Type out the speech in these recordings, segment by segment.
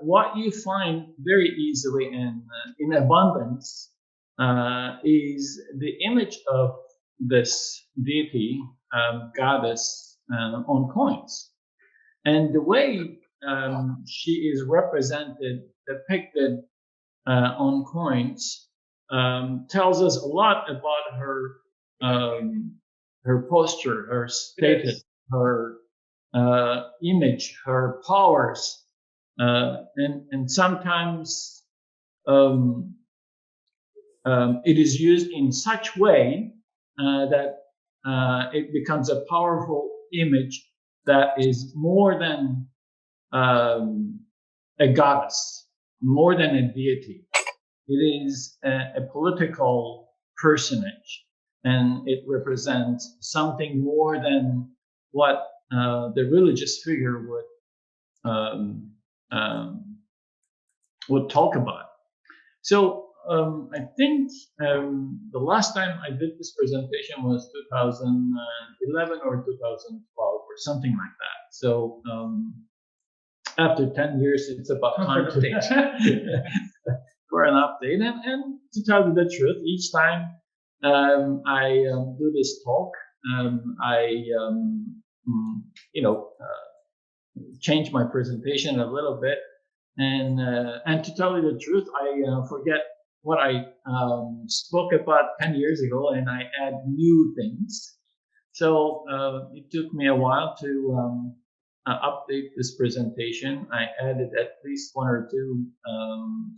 what you find very easily and in abundance is the image of this deity, goddess, on coins. And the way she is represented, depicted on coins, tells us a lot about her posture, her status, yes, her image, her powers, and sometimes it is used in such way that it becomes a powerful image that is more than a goddess, more than a deity. It is a political personage, and it represents something more than what the religious figure would talk about. So I think the last time I did this presentation was 2011 or 2012 or something like that. So after 10 years, it's about time for an update. And to tell you the truth, each time I do this talk, I change my presentation a little bit. And to tell you the truth, I forget what I spoke about 10 years ago, and I add new things. So it took me a while to update this presentation. I added at least one or two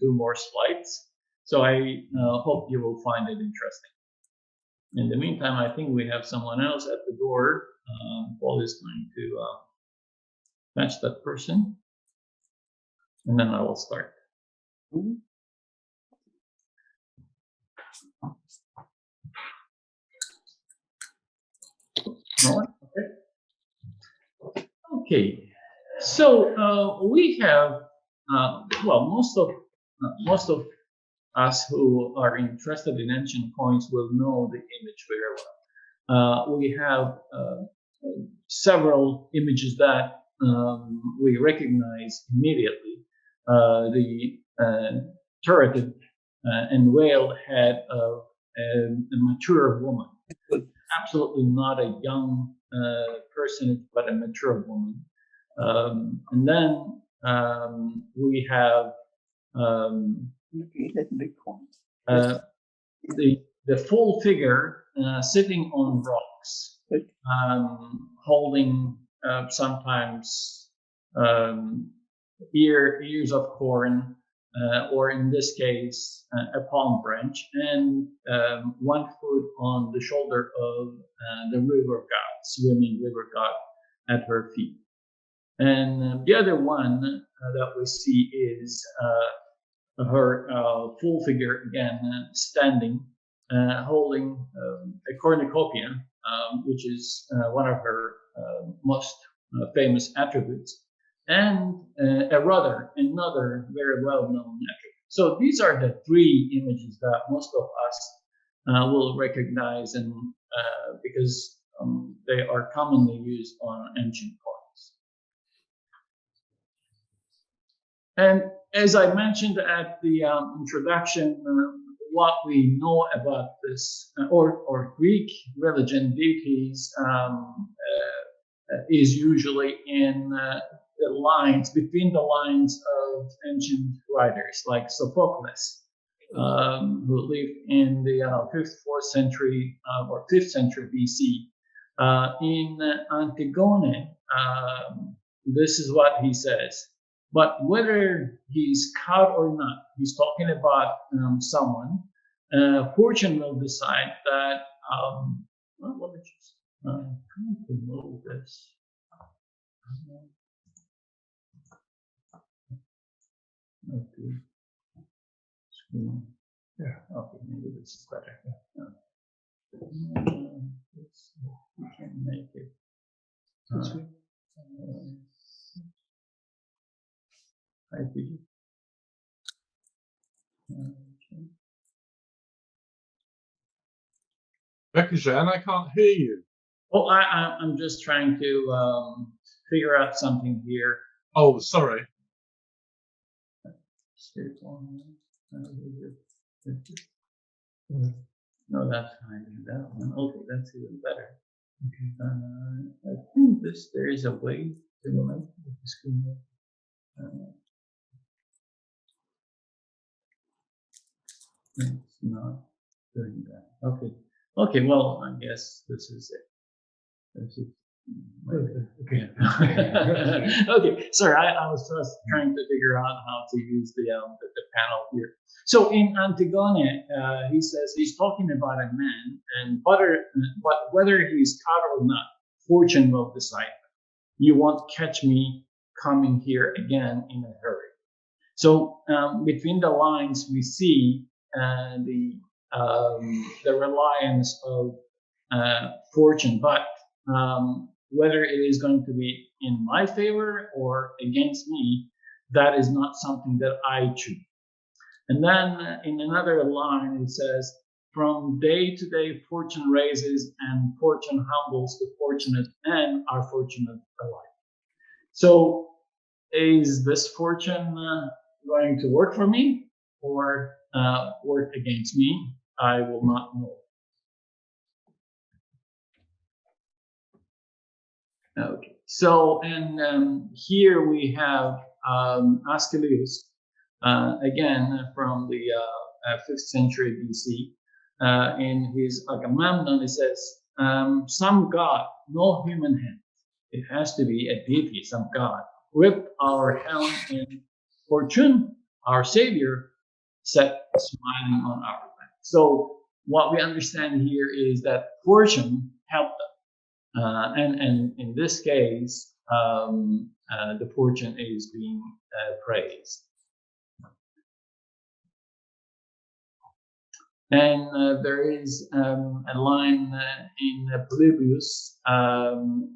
more slides. So I hope you will find it interesting. In the meantime, I think we have someone else at the door. Paul is going to match that person, and then I will start. Okay. So we have most of us who are interested in ancient coins will know the image very well. We have several images that we recognize immediately. The turreted and veiled head of a mature woman. Absolutely not a young person, but a mature woman. And then we have the full figure sitting on rocks, holding sometimes ears of corn, or in this case, a palm branch, and one foot on the shoulder of the river god, swimming river god at her feet. And the other one that we see is her full figure again, standing, holding a cornucopia, which is one of her most famous attributes, and a rudder, another very well-known attribute. So these are the three images that most of us will recognize, and because they are commonly used on ancient coins. And as I mentioned at the introduction, what we know about this or Greek religion deities is usually in the lines, between the lines of ancient writers like Sophocles, who lived in the 5th, 4th century or 5th century BC. In Antigone, this is what he says. But whether he's caught or not, he's talking about someone. Fortune will decide that. Let me just try to move this. Okay. Screen. Yeah. Okay. Maybe this is better. We can make it. I think. Bekircan, I can't hear you. Oh, I'm just trying to figure out something here. Oh, sorry. Shape one. No, that's hiding that one. Okay, that's even better. I think there is a way to make the screen. It's not doing that. Okay. Okay. Well, I guess this is it. This is. Okay. Okay. Sorry, I was just trying to figure out how to use the panel here. So in Antigone, he says he's talking about a man, and but whether he's caught or not, fortune will decide. You won't catch me coming here again in a hurry. So between the lines, we see the reliance of fortune, but whether it is going to be in my favor or against me, that is not something that I choose. And then in another line, it says, from day to day, fortune raises and fortune humbles the fortunate and are fortunate alike. So is this fortune going to work for me or work against me? I will not know. Okay, so and here we have Asclepius, again from the 5th century BC. In his Agamemnon, it says, some god, no human hand. It has to be a deity, some god. Whip our helm and fortune, our savior, set smiling on our back. So what we understand here is that fortune helped them. And in this case, the fortune is being praised. And there is a line in Polybius,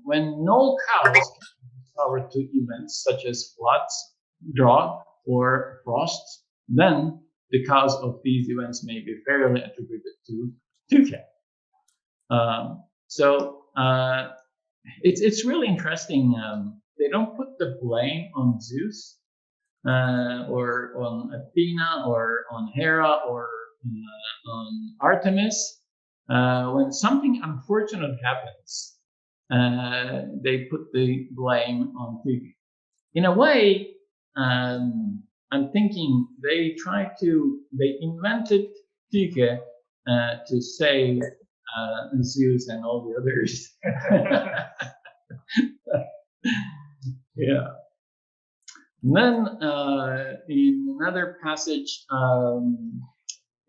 when no cause can discover two events such as floods, drought, or frosts, then the cause of these events may be fairly attributed to Tykhe. So it's really interesting. They don't put the blame on Zeus or on Athena or on Hera or on Artemis. When something unfortunate happens, they put the blame on Tykhe. In a way, I'm thinking they invented Tykhe to save Zeus and all the others. Yeah. And then in another passage,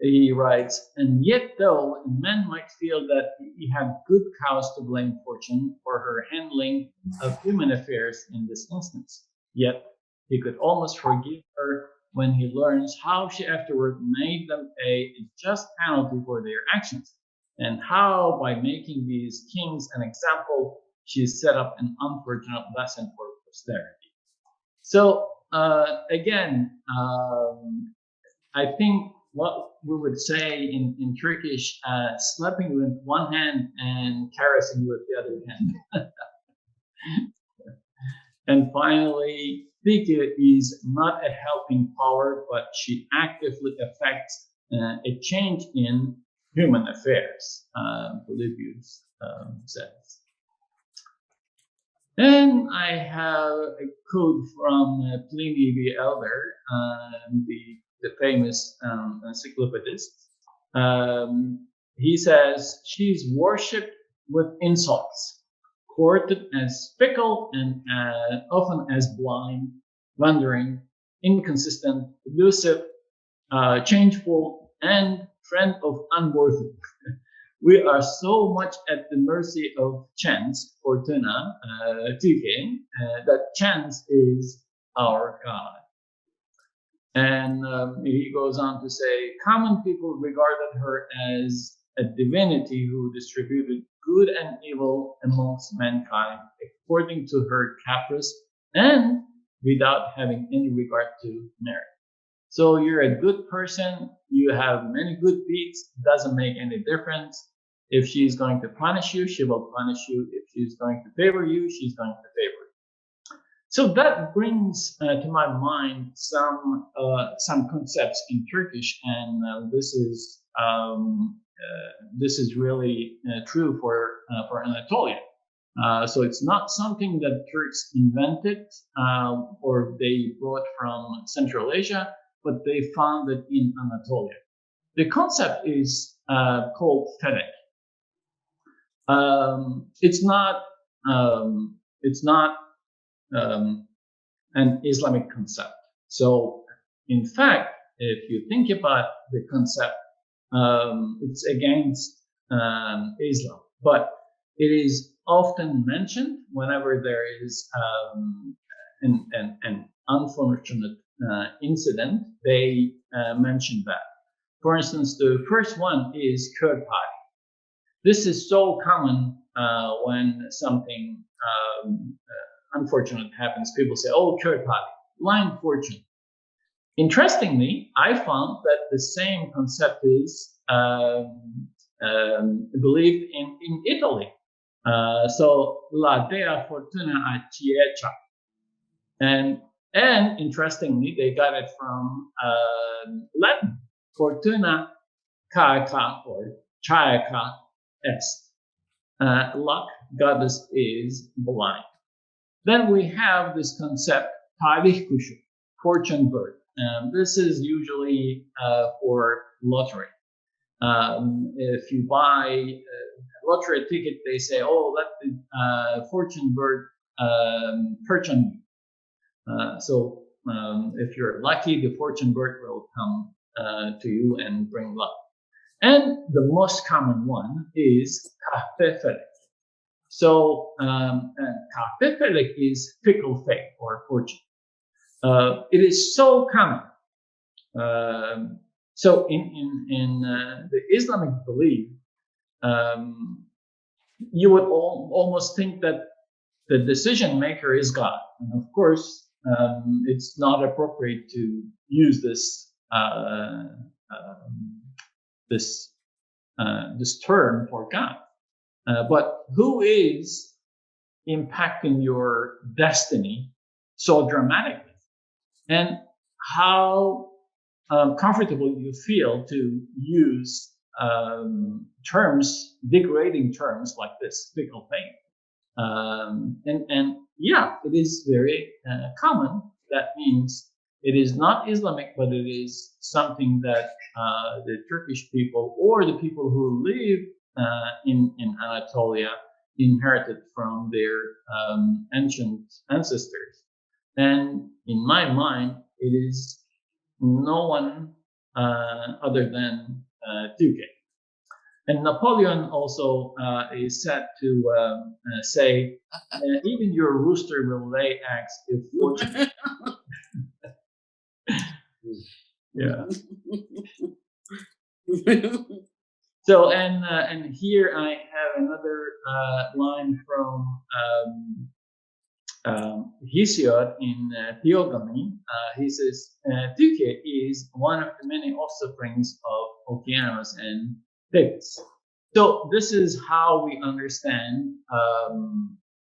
he writes, and yet though men might feel that he had good cause to blame fortune for her handling of human affairs in this instance, yet he could almost forgive her when he learns how she afterward made them pay a just penalty for their actions, and how by making these kings an example, she set up an unfortunate lesson for posterity. So again, I think what we would say in Turkish, slapping with one hand and caressing with the other hand. And finally, Tykhe is not a helping power, but she actively affects a change in human affairs, Polybius says. And I have a quote from Pliny the Elder, the famous encyclopedist. He says, she's worshipped with insults, courted as fickle and often as blind, wandering, inconsistent, elusive, changeful, and friend of unworthy. We are so much at the mercy of chance, Fortuna, Tykhe, that chance is our God. And he goes on to say, common people regarded her as a divinity who distributed good and evil amongst mankind according to her caprice and without having any regard to merit. So you're a good person, you have many good deeds, doesn't make any difference. If she's going to punish you, she will punish you. If she's going to favor you, she's going to favor you. So that brings to my mind some concepts in Turkish, and this is really true for Anatolia. So it's not something that Turks invented or they brought from Central Asia, but they found it in Anatolia. The concept is called felek. It's not an Islamic concept. So, in fact, if you think about the concept, it's against Islam, but it is often mentioned whenever there is an unfortunate incident. They mention that. For instance, the first one is kör party. This is so common when something unfortunate happens. People say, "Oh, kör party, blind fortune." Interestingly, I found that the same concept is believed in Italy. So la dea fortuna a cieca, and interestingly, they got it from Latin, fortuna caeca or caeca est. Luck, goddess is blind. Then we have this concept, tarih kuşu, fortune bird. This is usually for lottery. If you buy a lottery ticket, they say, "Oh, let the fortune bird perch on you." So if you're lucky, the fortune bird will come to you and bring luck. And the most common one is kahpe. So kahpe is fickle fate or fortune. It is so common. So in the Islamic belief, you would almost think that the decision maker is God, and of course, it's not appropriate to use this this term for God. But who is impacting your destiny so dramatically, and how comfortable you feel to use degrading terms like this, fickle fate. And yeah, it is very common. That means it is not Islamic, but it is something that the Turkish people or the people who live in Anatolia inherited from their ancient ancestors. And in my mind, it is no one other than Tykhe. And Napoleon also is said to say, even your rooster will lay eggs if fortune. Yeah. So, and here I have another line from Hesiod in Theogony. He says, Tykhe is one of the many offsprings of Okeanos and Thebes. So this is how we understand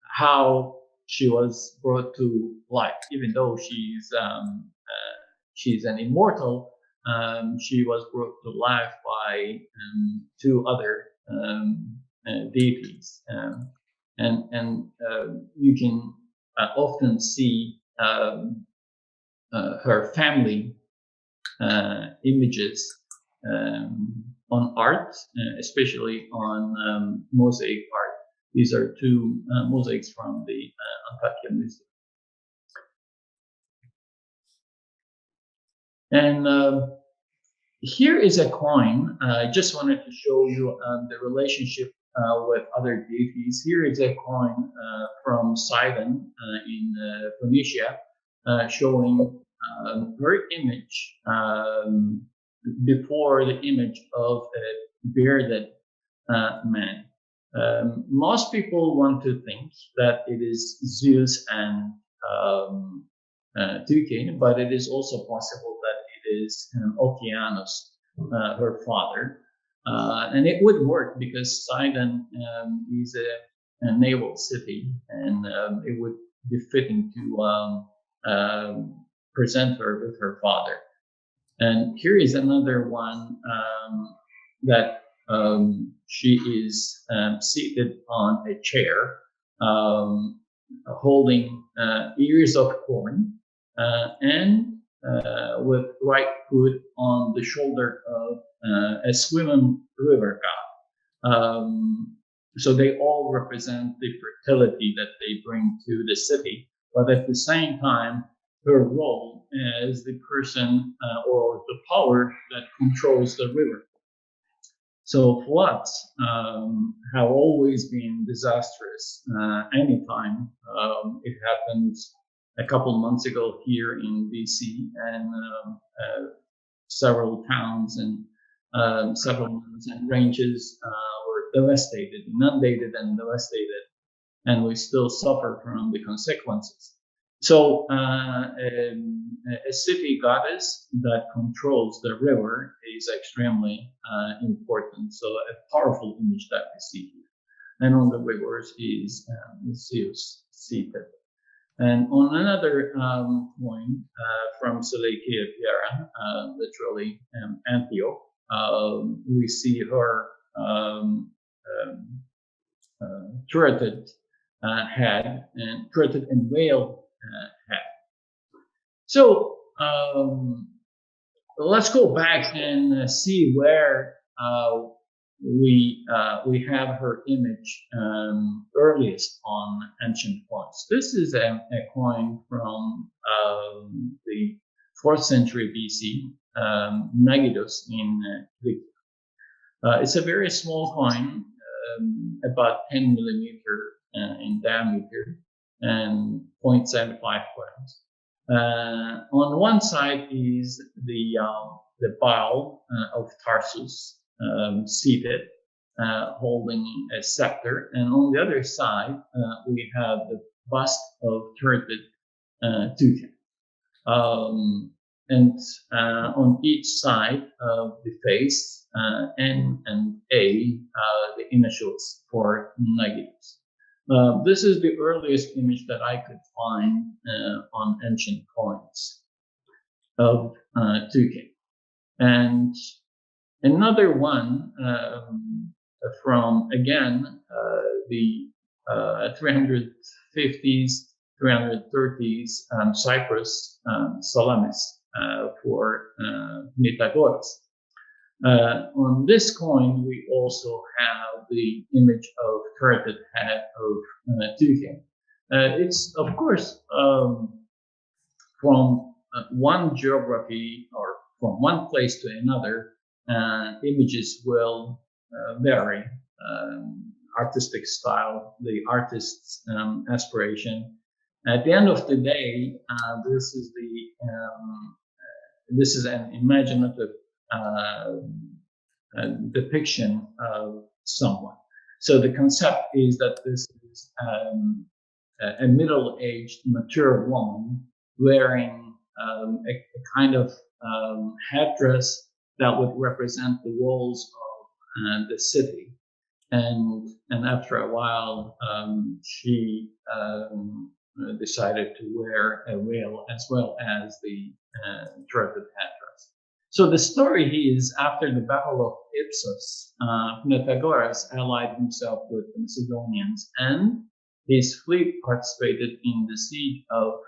how she was brought to life. Even though she's an immortal, she was brought to life by two other deities, and you can often see her family images on art, especially on mosaic art. These are two mosaics from the Antakya Museum. And here is a coin. I just wanted to show you the relationship with other deities. Here is a coin from Sidon in Phoenicia, showing her image before the image of a bearded man. Most people want to think that it is Zeus and Tykhe, but it is also possible that it is Okeanos, her father. And it would work because Sidon is a naval city, and it would befitting to present her with her father. And here is another one that she is seated on a chair, holding ears of corn, and with right foot on the shoulder of a swimming river god. So they all represent the fertility that they bring to the city, but at the same time, her role as the person or the power that controls the river. So floods have always been disastrous. Anytime it happened a couple months ago here in BC, and several towns and settlements and ranges were devastated, inundated, and devastated, and we still suffer from the consequences. So a city goddess that controls the river is extremely important. So a powerful image that we see here. And on the rivers is Zeus seated. And on another coin from Tykhe, literally Antioch, we see her turreted head and turreted and whale head. So let's go back and see where we have her image earliest on ancient coins. This is a coin from the 4th century BC, Megiddos in Tykhe. It's a very small coin, about 10 millimeter in diameter and 0.75 grams. On one side is the Baal of Tarsus, seated, holding a scepter, and on the other side we have the bust of turreted Tykhe. And on each side of the face, N and A, the initials for Megiddos. This is the earliest image that I could find on ancient coins of Tykhe. And another one from, again, the 350s, 330s Cyprus, Salamis for Pythagoras. On this coin, we also have the image of turreted head of Tykhe. It's, of course, from one geography or from one place to another, images will vary. Artistic style, the artist's aspiration. At the end of the day, this is an imaginative depiction of someone. So the concept is that this is a middle-aged, mature woman wearing a kind of headdress that would represent the walls of the city. And after a while, she decided to wear a veil as well as the turreted headdress. So the story is, after the Battle of Ipsus, Pythagoras allied himself with the Macedonians, and his fleet participated in the siege of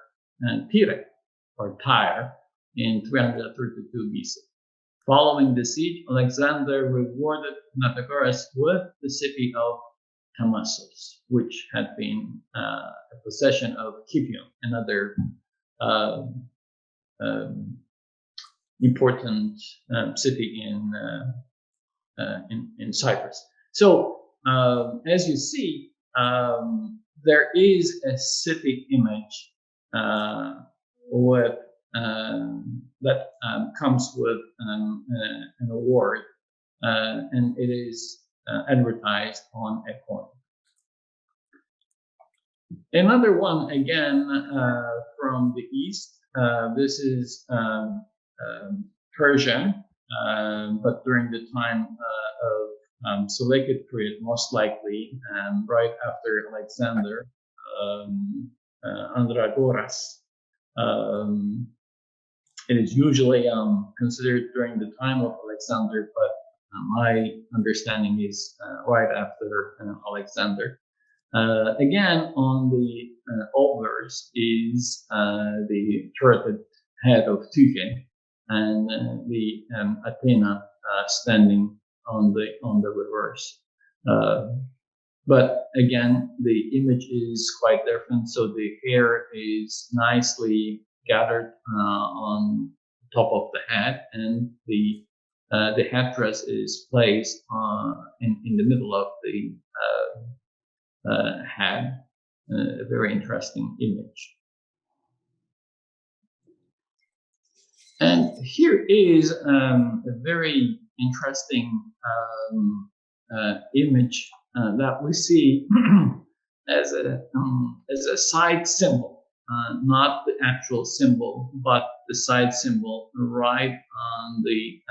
Tykhe, or Tyre, in 332 BC. Following the siege, Alexander rewarded Pythagoras with the city of Tamassos, which had been a possession of Kipion, another important city in Cyprus. So, as you see, there is a city image with that comes with an award, and it is advertised on a coin. Another one, again, from the east. This is Persia, but during the time of Seleucid period, most likely, right after Alexander Andragoras. It is usually considered during the time of Alexander, but my understanding is right after Alexander. Again, on the obverse is the turreted head of Tykhe and the Athena standing on the reverse. But again, the image is quite different. So the hair is nicely gathered on top of the head, and the headdress is placed in the middle of the head. A very interesting image. And here is a very interesting image that we see as a side symbol, not the actual symbol, but the side symbol right on the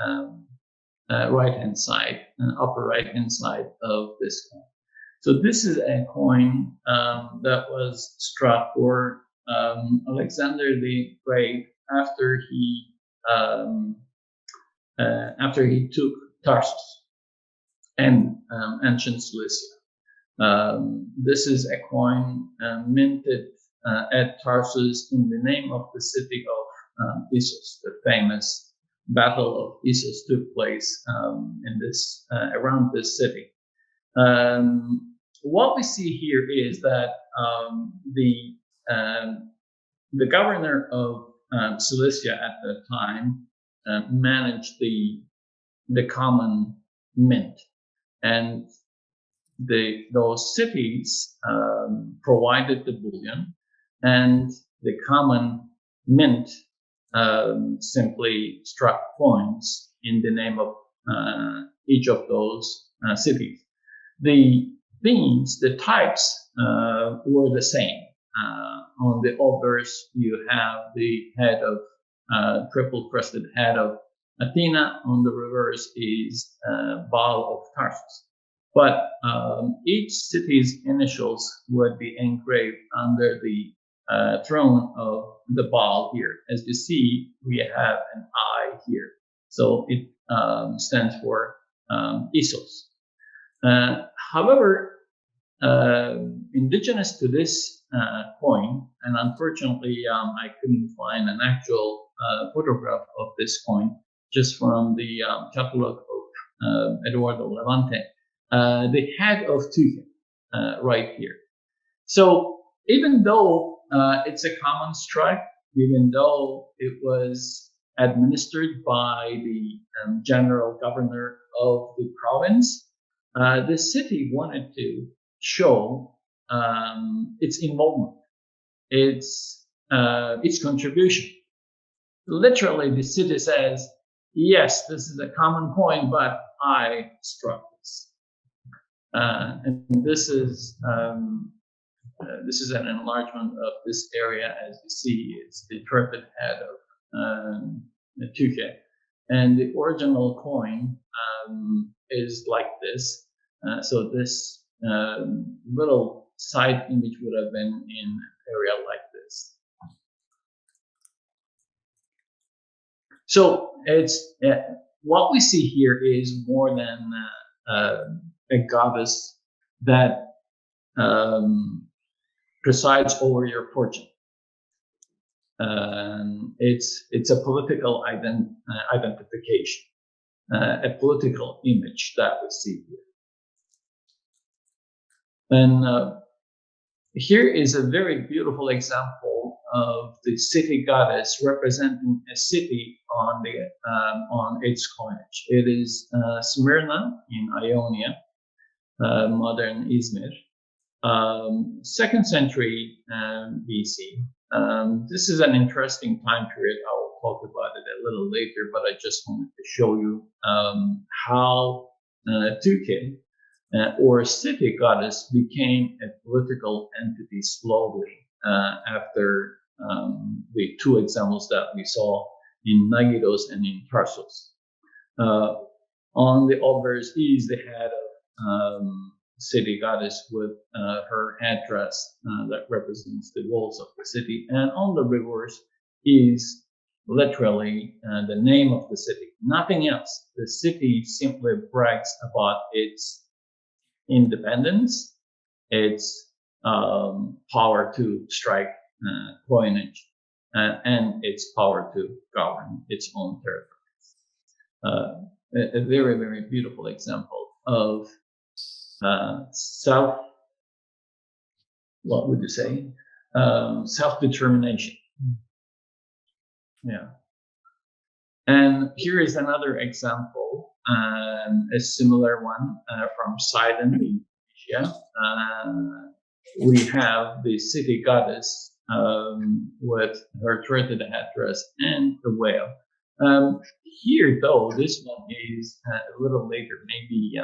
right-hand side, upper right-hand side of this coin. So this is a coin that was struck for Alexander the Great after he took Tarsus and ancient Cilicia. This is a coin minted at Tarsus in the name of the city of Issus. The famous Battle of Issus took place in this around this city. What we see here is that the governor of Cilicia at that time managed the common mint, and those cities provided the bullion, and the common mint simply struck coins in the name of each of those cities. The themes, the types were the same. On the obverse, you have the head of triple-crested head of Athena. On the reverse is Baal of Tarsus. But each city's initials would be engraved under the throne of the Baal here. As you see, we have an I here. So it stands for Issus. However, indigenous to this coin, and unfortunately I couldn't find an actual photograph of this coin, just from the catalog of Eduardo Levante, the head of Tykhe right here. So even though it's a common strike, even though it was administered by the general governor of the province, the city wanted to show its involvement, its contribution. Literally, the city says, yes, this is a common coin, but I struck this. And this is an enlargement of this area. As you see, it's the turreted head of Tykhe. And the original coin is like this. So this little side image would have been in an area like this. So it's what we see here is more than a goddess that presides over your fortune. It's a political identification, a political image that we see here. And here is a very beautiful example of the city goddess representing a city on its coinage. It is Smyrna in Ionia, modern Izmir, 2nd century BC. This is an interesting time period. I will talk about it a little later, but I just wanted to show you how Tykhe, or city goddess, became a political entity slowly after the two examples that we saw in Nagidos and in Tarsus. On the obverse is the head city goddess with her headdress that represents the walls of the city. And on the rivers is literally the name of the city, nothing else. The city simply brags about its independence, its power to strike coinage, and its power to govern its own territories. A very, very beautiful example of what would you say? Self-determination. Yeah. And here is another example, a similar one from Sidon in Asia. We have the city goddess with her threaded headdress and the whale. Here, though, this one is a little later, maybe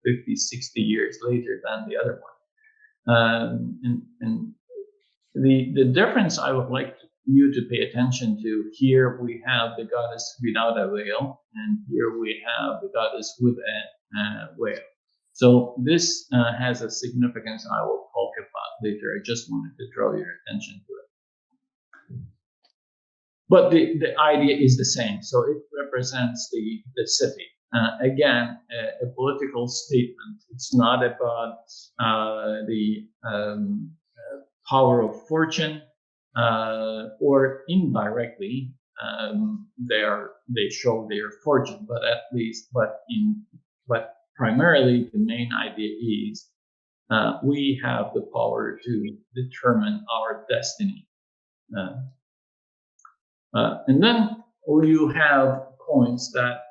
50, 60 years later than the other one. And the difference I would like you to pay attention to, here we have the goddess without a veil, and here we have the goddess with a veil. So this has a significance I will talk about later. I just wanted to draw your attention to it. But the idea is the same. So it represents the city. Again, a political statement. It's not about the power of fortune, or indirectly they show their fortune, but primarily the main idea is we have the power to determine our destiny. And then you have coins that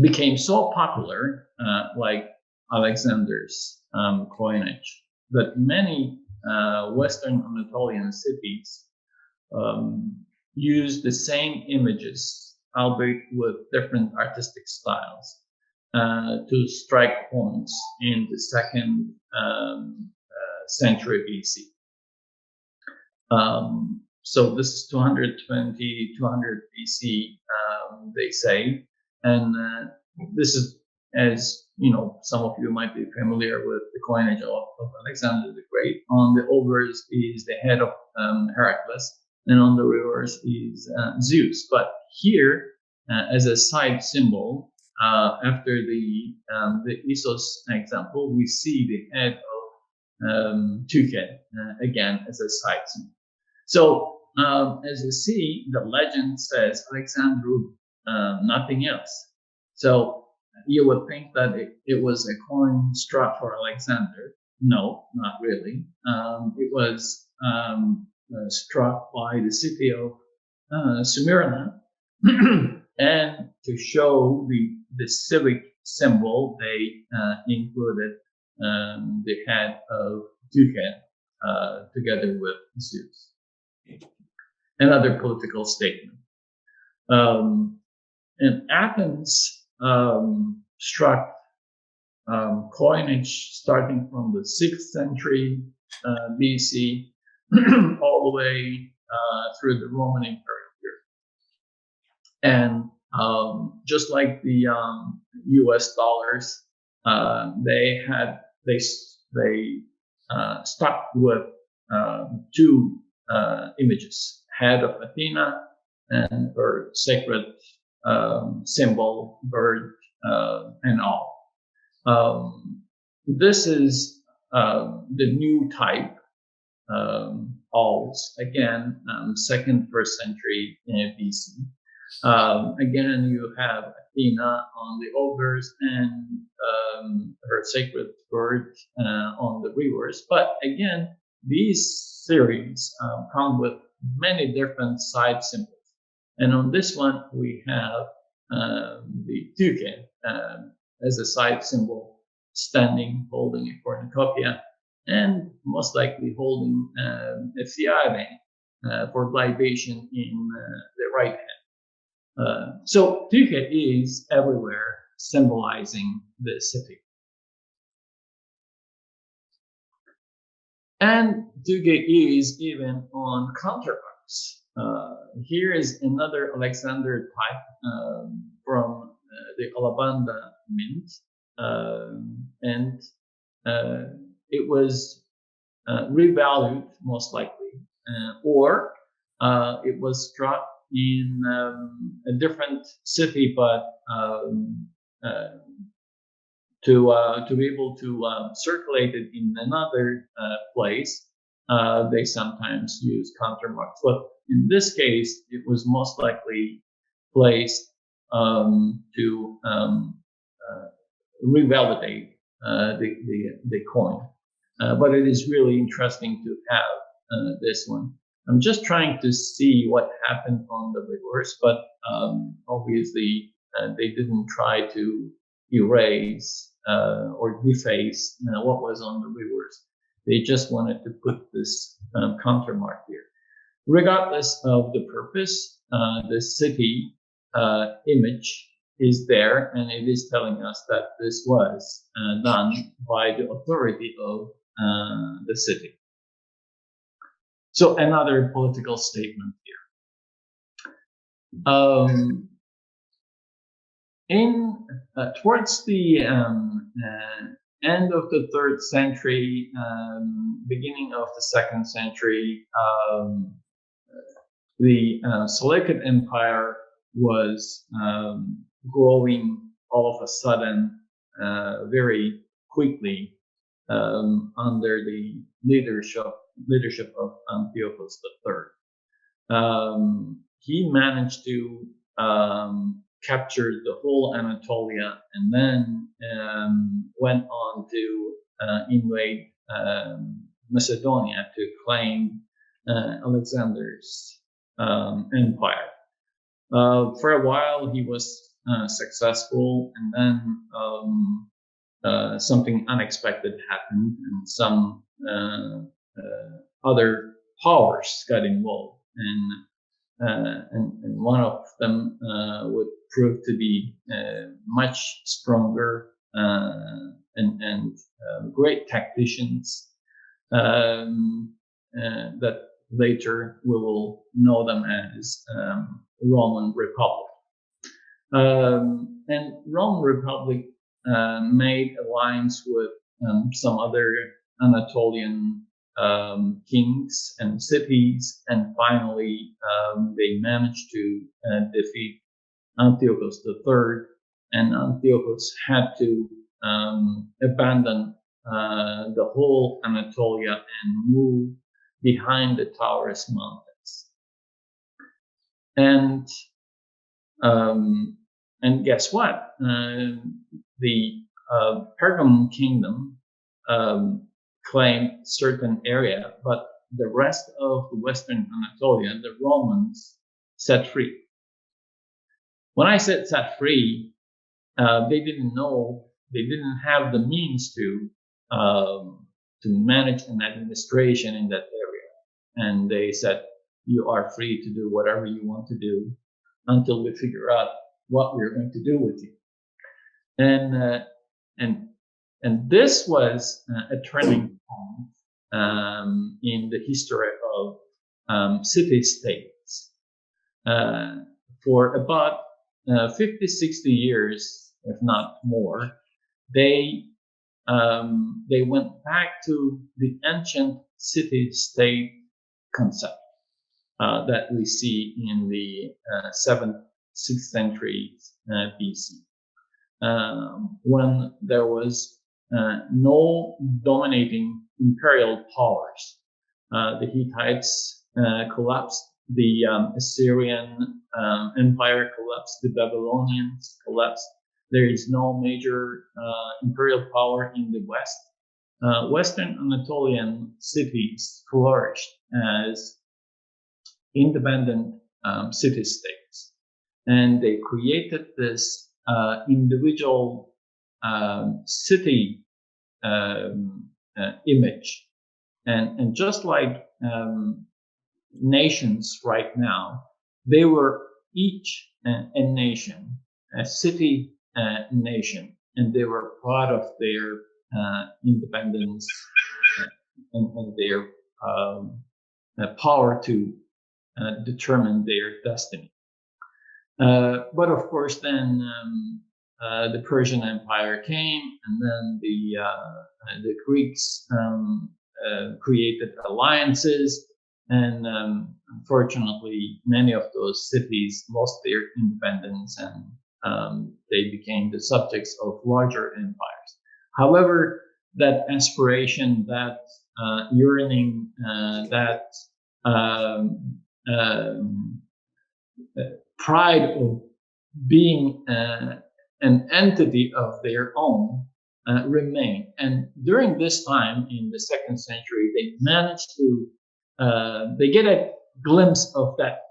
became so popular, like Alexander's coinage, that many Western Anatolian cities use the same images, albeit with different artistic styles, to strike coins in the second century BC. So this is 220, 200 BC, they say. And this is, as you know, some of you might be familiar with the coinage of Alexander the Great. On the obverse is the head of Heracles, and on the reverse is Zeus. But here, as a side symbol, after the Issos example, we see the head of Tykhe again as a side symbol. So as you see, the legend says Alexander, nothing else. So you would think that it was a coin struck for Alexander. No, not really. It was struck by the city of Smyrna, and to show the civic symbol, they included the head of Tykhe together with Zeus. Another political statement. And Athens struck coinage starting from the 6th century BC all the way through the Roman Empire here. And just like the US dollars, they stuck with two images: head of Athena and her sacred symbol, bird, and all. This is the new type, alls, again, 2nd, 1st century BC. Again, you have Athena on the obverse and her sacred bird on the reverse. But again, these series come with many different side symbols. And on this one, we have the Tykhe as a side symbol, standing, holding a cornucopia, and most likely holding a fiave for libation in the right hand. So Tykhe is everywhere, symbolizing the city. And Tykhe is even on counterparts. Here is another Alexander type from the Alabanda mint. and it was revalued most likely, or it was struck in a different city, but to be able to circulate it in another place, they sometimes use countermarks. But in this case, it was most likely placed to revalidate the coin. But it is really interesting to have this one. I'm just trying to see what happened on the reverse, but obviously they didn't try to erase or deface what was on the reverse. They just wanted to put this countermark here. Regardless of the purpose, the city image is there, and it is telling us that this was done by the authority of the city. So another political statement here. Towards the end of the 3rd century, beginning of the 2nd century, the Seleucid Empire was growing all of a sudden very quickly under the leadership of Antiochus III. He managed to capture the whole Anatolia, and then went on to invade Macedonia to claim Alexander's empire. For a while, he was successful, and then something unexpected happened, and some other powers got involved, and one of them would prove to be much stronger and great tacticians that later we will know them as Roman Republic. And Roman Republic made alliance with some other Anatolian kings and cities, and finally they managed to defeat Antiochus III, and Antiochus had to abandon the whole Anatolia and move behind the Taurus Mountains. And guess what? The Pergamon kingdom claimed certain area, but the rest of the Western Anatolia, the Romans set free. When I said set free, they didn't know, they didn't have the means to manage an administration in that area. And they said, you are free to do whatever you want to do until we figure out what we're going to do with you. And this was a turning point in the history of city-states. For about 50, 60 years, if not more, they went back to the ancient city-state concept that we see in the 7th, 6th centuries BC, when there was no dominating imperial powers. The Hittites collapsed, the Assyrian Empire collapsed, the Babylonians collapsed. There is no major imperial power in the West. Western Anatolian cities flourished as independent city-states, and they created this individual city image, and just like nations right now, they were each a nation, a city nation, and they were proud of their independence and their power to determine their destiny. But of course, then the Persian Empire came, and then the Greeks created alliances, and unfortunately, many of those cities lost their independence, and they became the subjects of larger empires. However, that aspiration, that yearning, that pride of being an entity of their own remain. And during this time, in the 2nd century, they managed to they get a glimpse of that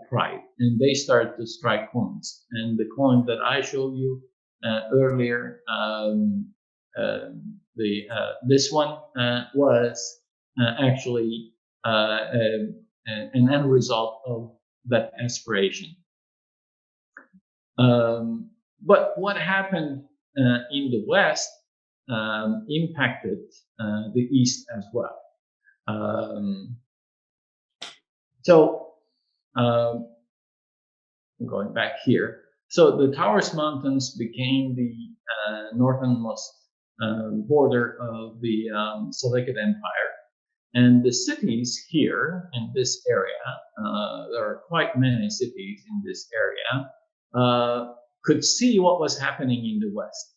pride, and they start to strike coins. And the coin that I showed you earlier, this one was actually an end result of that aspiration. But what happened in the West impacted the East as well. Going back here, so the Taurus Mountains became the northernmost border of the Seleucid Empire. And the cities here in this area, there are quite many cities in this area, could see what was happening in the West.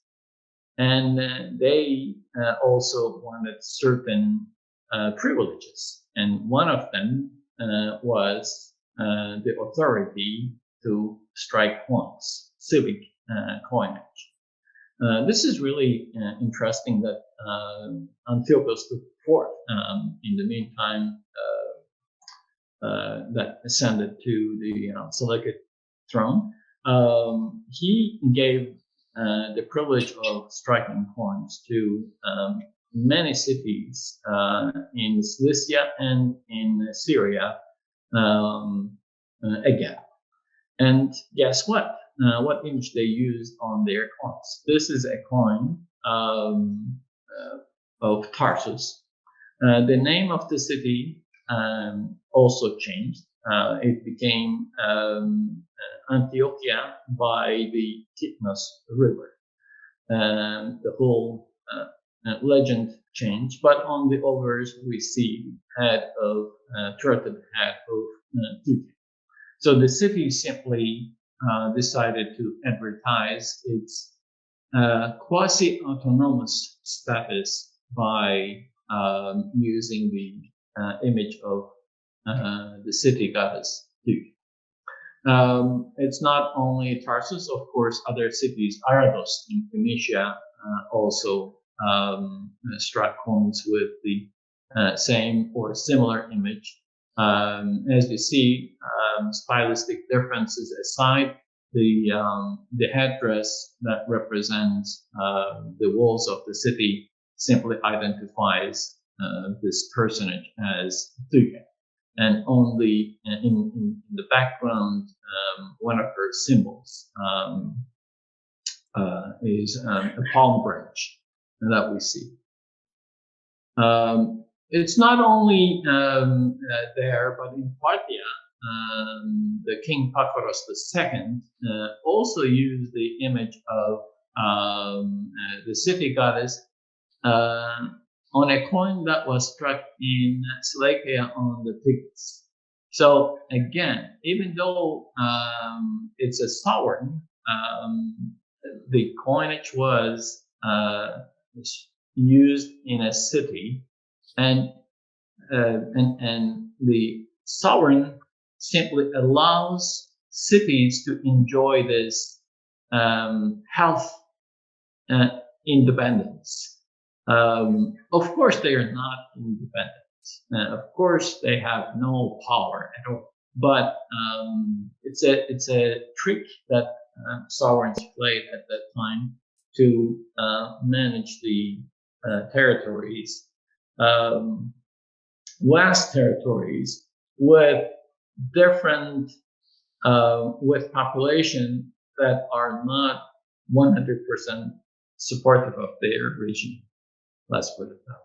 And they also wanted certain privileges. And one of them was the authority to strike coins, civic coinage. This is really interesting that Antiochus IV, in the meantime, that ascended to the Seleucid throne, he gave the privilege of striking coins to many cities in Cilicia and in Syria again. And guess what? What image they used on their coins? This is a coin of Tarsus. The name of the city also changed. It became Antiochia by the Tykhe River. The whole legend changed, but on the obverse we see turreted head of Tykhe. So the city simply decided to advertise its quasi-autonomous status by using the image of the city goddess Tykhe. It's not only Tarsus, of course, other cities, Aradus in Phoenicia, also struck coins with the same or similar image. As you see, stylistic differences aside, the headdress that represents the walls of the city simply identifies this personage as Tykhe. And only in the background, one of her symbols is a palm branch that we see. It's not only there, but in Parthia, the king Pakoros II also used the image of the city goddess on a coin that was struck in Seleucia on the Tykhe. So again, even though it's a sovereign, the coinage was used in a city, and the sovereign simply allows cities to enjoy this health independence. Of course, they are not independent. Of course, they have no power at all. But it's a trick that sovereigns played at that time to manage the territories, vast territories with different with population that are not 100% supportive of their regime. Let's put it that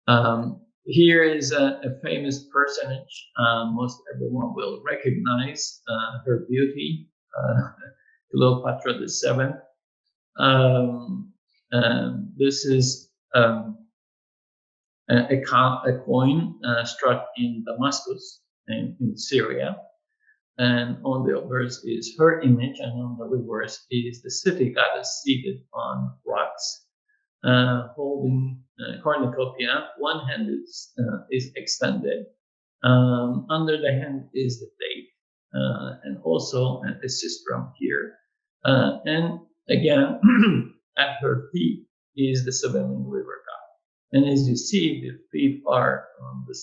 way. Here is a famous personage. Most everyone will recognize her beauty. Cleopatra VII. This is a coin struck in Damascus in Syria. And on the obverse is her image, and on the reverse is the city goddess seated on rocks, holding cornucopia. One hand is extended. Under the hand is the date, and also a sistrum here. And again, at her feet is the swimming river god. And as you see, the feet are on the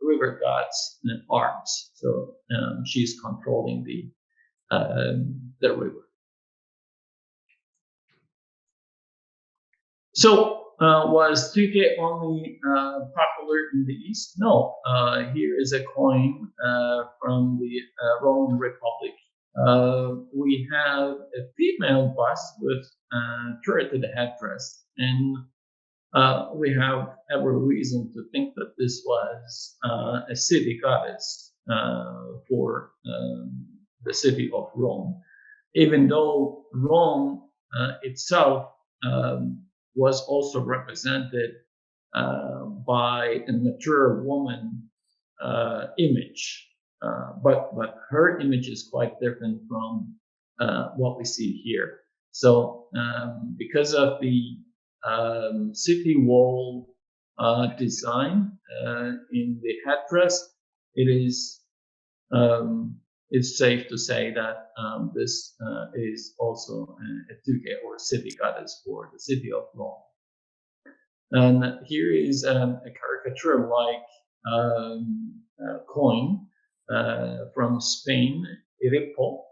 river god's arms. So she's controlling the river. So was Tykhe only popular in the East? No. Here is a coin from the Roman Republic. We have a female bust with turreted headdress, and we have every reason to think that this was a city goddess for the city of Rome, even though Rome itself was also represented by a mature woman image, but her image is quite different from what we see here. So because of the city wall design in the headdress, it's safe to say that this is also a Tykhe or city goddess for the city of Rome. And here is a caricature-like coin from Spain, Iripo,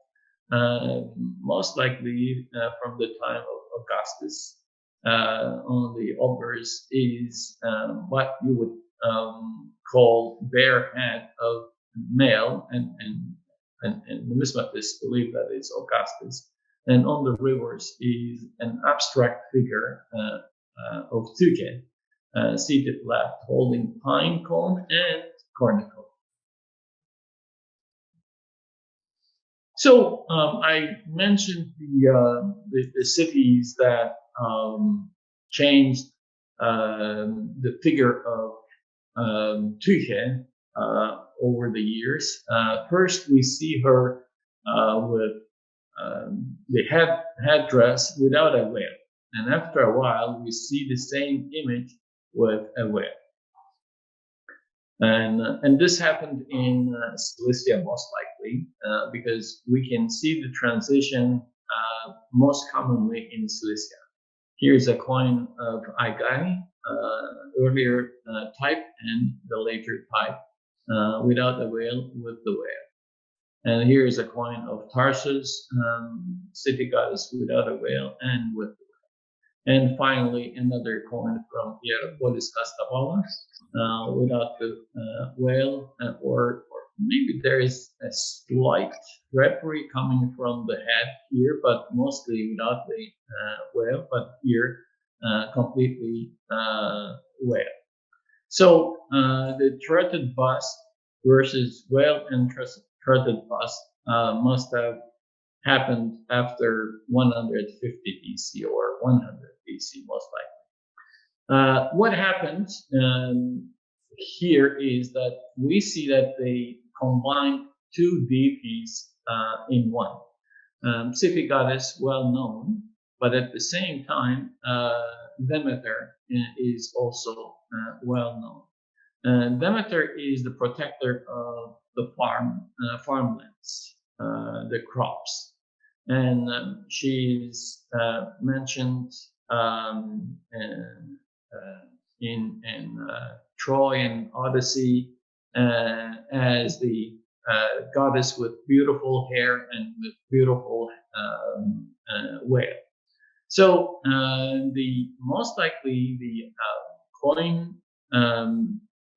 most likely from the time of Augustus. On the obverse is what you would call bare head of male, and numismatists believe that it's Augustus. And on the reverse is an abstract figure of Tykhe, seated left, holding pine cone and cornucopia. So I mentioned the cities that changed the figure of Tykhe over the years. First, we see her with the headdress without a veil, and after a while, we see the same image with a veil. And this happened in Cilicia most likely, because we can see the transition most commonly in Cilicia. Here's a coin of Tykhe, earlier type and the later type, without the veil, with the veil. And here is a coin of Tarsus, city goddess without a veil and with the veil. And finally, another coin from Hierapolis Kastabala, without the veil, or maybe there is a slight drapery coming from the head here, but mostly without the veil, but here completely veil. So the turreted bust versus veil and turreted bust must have happened after 150 BC or 100 BC, most likely. What happened here is that we see that they combined two deities in one. City goddess, well known, but at the same time, Demeter is also well known. Demeter is the protector of the farmlands, the crops. And she's mentioned in Trojan Odyssey as the goddess with beautiful hair and with beautiful veil. So the most likely the coin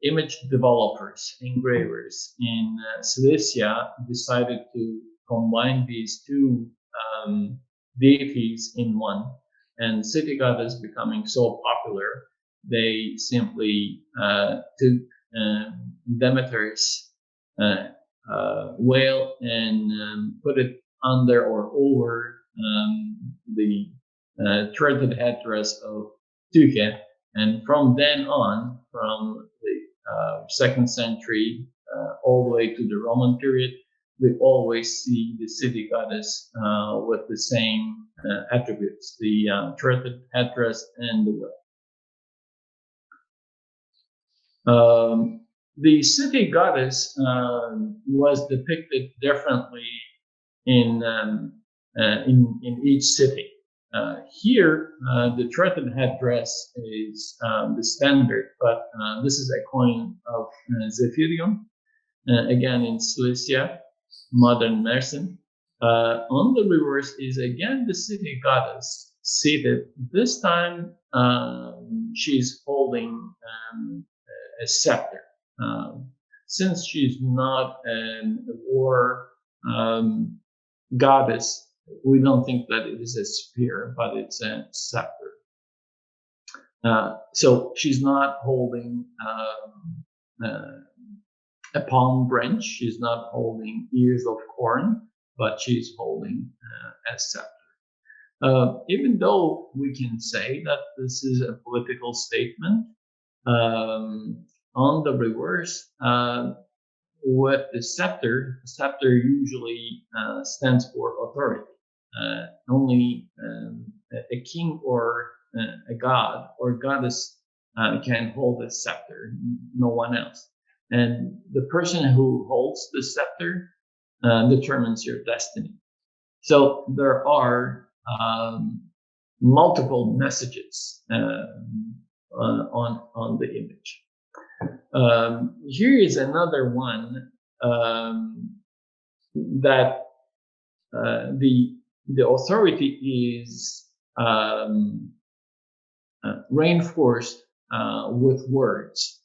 image developers, engravers in Cilicia decided to combine these two deities in one, and city goddess becoming so popular, they simply took Demeter's veil and put it under or over the threaded headdress of Tykhe. And from then on, from the 2nd century all the way to the Roman period, we always see the city goddess with the same attributes, the threaded headdress and the web. The city goddess was depicted differently in each city. Here, the threaded headdress is the standard, but this is a coin of Zephyrium, again in Cilicia, modern Mersin. On the reverse is again the city goddess seated. This time, she's holding a scepter. Since she's not a war goddess, we don't think that it is a spear, but it's a scepter. So she's not holding a palm branch. She's not holding ears of corn, but she's holding a scepter. Even though we can say that this is a political statement, on the reverse, with the scepter usually stands for authority. Only a king or a god or goddess can hold a scepter, no one else. And the person who holds the scepter determines your destiny. So there are multiple messages on the image. Here is another one that the authority is reinforced with words.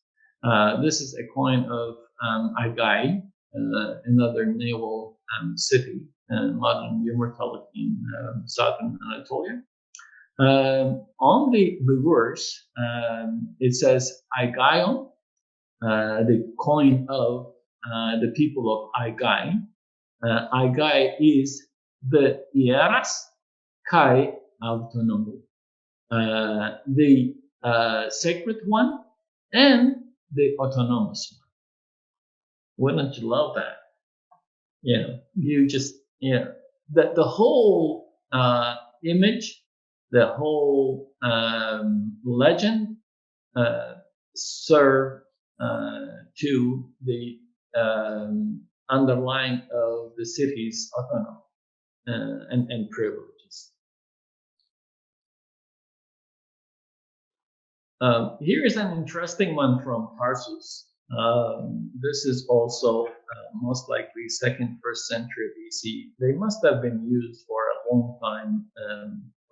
This is a coin of Agai, another naval city, modern Yumurtalık in southern Anatolia. On the reverse, it says Aigaion, the coin of the people of Aigai. Aigai is the Ieras Kai Autonomo, the sacred one and the autonomous one. Wouldn't you love that? You just, the whole image, the whole legend serve to the underlying of the city's autonomy and privileges. Here is an interesting one from Tarsus. This is also most likely 2nd, 1st century BC. They must have been used for a long time,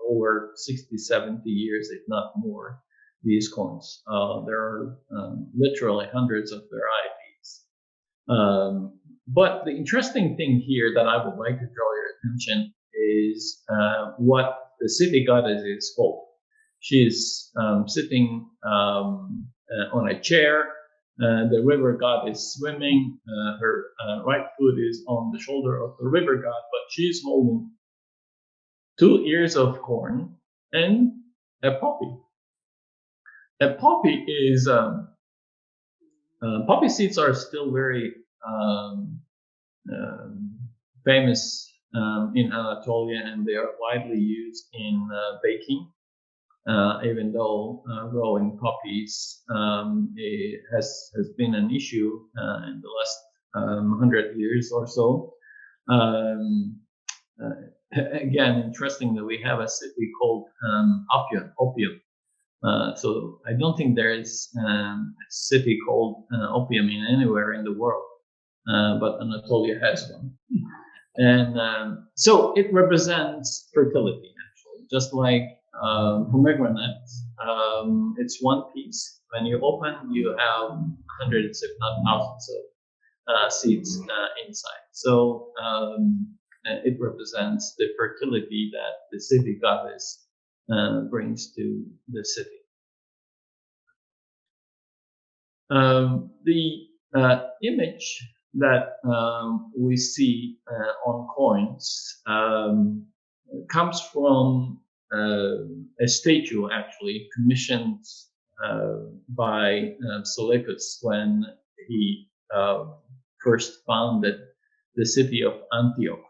over 60, 70 years, if not more, these coins. There are literally hundreds of varieties. But the interesting thing here that I would like to draw your attention is what the city goddess is called. She is sitting on a chair. The river god is swimming. Her right foot is on the shoulder of the river god, but she's holding 2 ears of corn and a poppy. A poppy is poppy seeds are still very famous in Anatolia, and they are widely used in baking. Even though growing poppies has been an issue in the last 100 years or so. Again, interesting that we have a city called Opium. So I don't think there is a city called Opium in anywhere in the world, but Anatolia has one. And so it represents fertility, actually, just like pomegranates. It's one piece. When you open, you have hundreds, if not thousands, of seeds inside. So it represents the fertility that the city goddess brings to the city. The image that we see on coins comes from a statue, actually commissioned by Seleucus when he first founded the city of Antioch.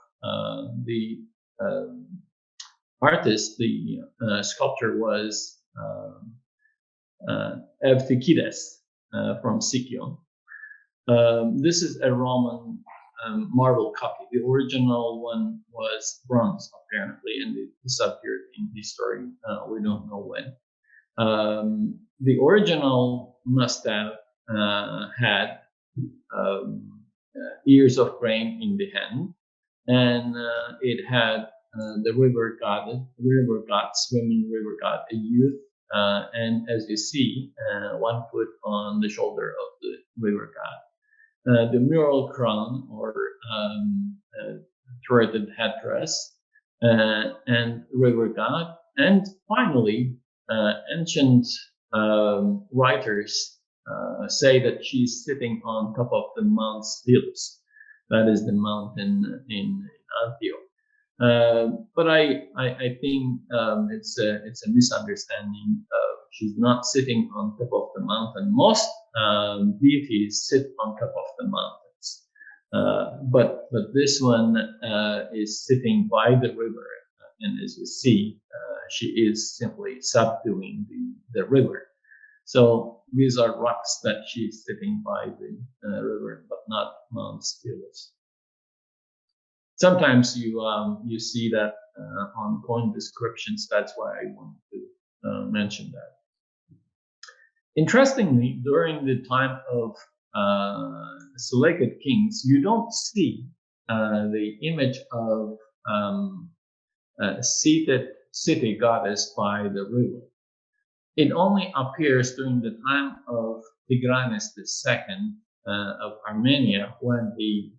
The artist, the sculptor, was Evtychides from Sicyon. This is a Roman marble copy. The original one was bronze, apparently, and it disappeared in history. We don't know when. The original must have had ears of grain in the hand, and it had the river god, swimming river god, a youth, and as you see, 1 foot on the shoulder of the river god. The mural crown or turreted headdress, and river god, and finally, ancient writers say that she's sitting on top of the Mount Stylus. That is the mountain in Antioch. But I think it's a misunderstanding. She's not sitting on top of the mountain. Most deities sit on top of the mountains, but this one is sitting by the river, and as you see, she is simply subduing the river. So these are rocks that she's sitting by the river, but not Mount Stylus. Sometimes you see that on coin descriptions. That's why I wanted to mention that. Interestingly, during the time of Seleucid kings, you don't see the image of a seated city goddess by the river. It only appears during the time of Tigranes II of Armenia, when he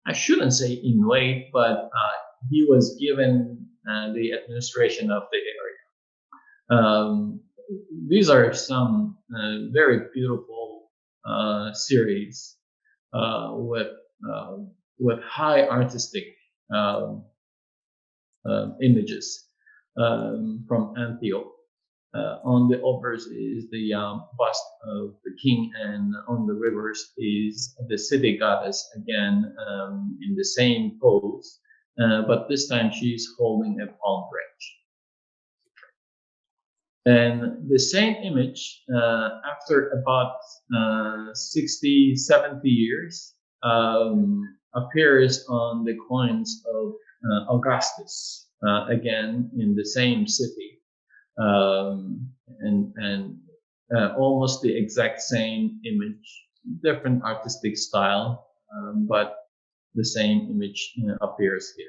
I shouldn't say invade, but he was given the administration of the area. These are some very beautiful series with high artistic images from Antioch. On the obverse is the bust of the king, and on the rivers is the city goddess, again in the same pose, but this time she's holding a palm branch. And the same image, after about 60, 70 years, appears on the coins of Augustus, again in the same city, and almost the exact same image, different artistic style, but the same image appears here.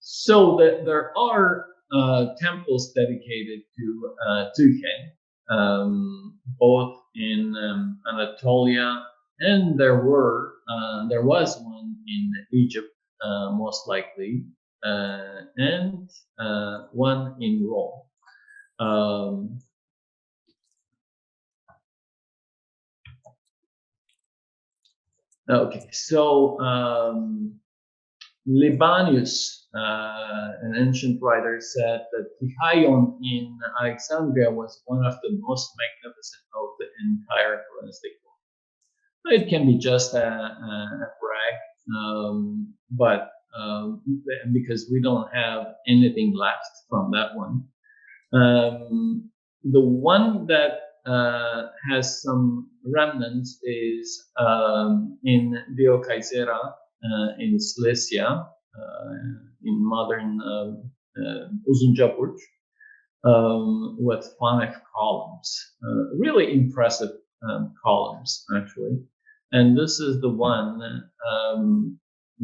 So there are temples dedicated to Tykhe, both in Anatolia, and there was one in Egypt, most likely, and one in Rome. Okay, so Libanius, an ancient writer, said that Tykhe in Alexandria was one of the most magnificent of the entire Hellenistic world. It can be just a brag, but because we don't have anything left from that one. The one that has some remnants is in Diokaisera, in Cilicia, in modern Uzuncaburç, with 5 columns, really impressive columns, actually. And this is the one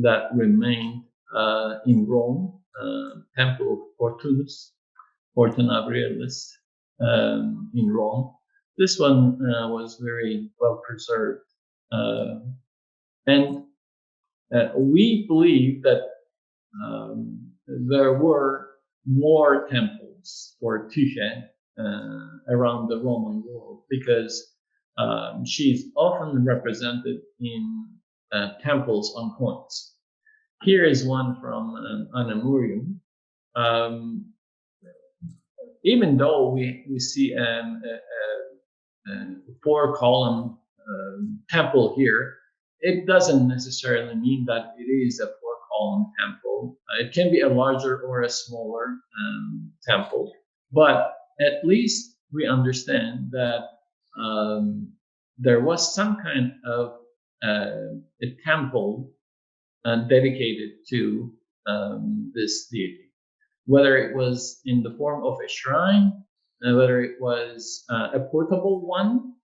that remained in Rome, Temple of Fortuna Aurilis, in Rome. This one was very well preserved, and we believe that there were more temples for Tykhe around the Roman world, because she's often represented in temples on coins. Here is one from Anamurium. Even though we see a 4-column temple here, it doesn't necessarily mean that it is a 4-column temple. It can be a larger or a smaller temple, but at least we understand that there was some kind of a temple dedicated to this deity, whether it was in the form of a shrine, whether it was a portable one,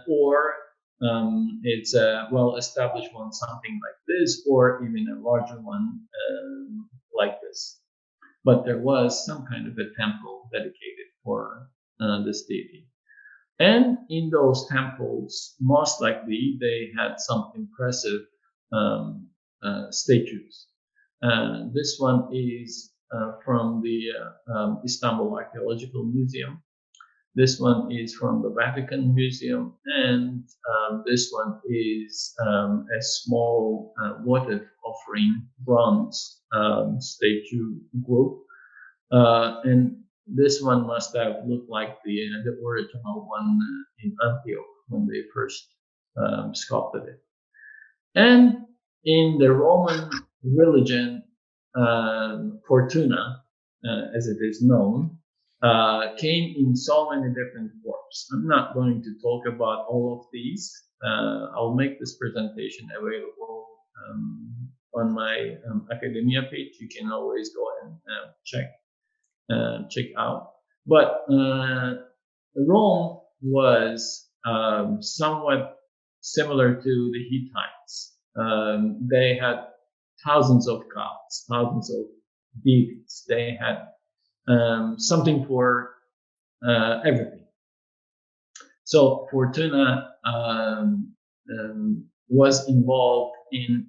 or it's a well-established one, something like this, or even a larger one like this. But there was some kind of a temple dedicated for this deity. And in those temples, most likely they had some impressive statues. This one is from the Istanbul Archaeological Museum. This one is from the Vatican Museum, and this one is a small votive offering bronze statue group. And this one must have looked like the original one in Antioch when they first sculpted it. And in the Roman religion, Fortuna, as it is known, came in so many different forms. I'm not going to talk about all of these. I'll make this presentation available on my academia page. You can always go and check out. But Rome was somewhat similar to the Hittites. They had thousands of gods, thousands of deities. They had something for everything. So Fortuna was involved in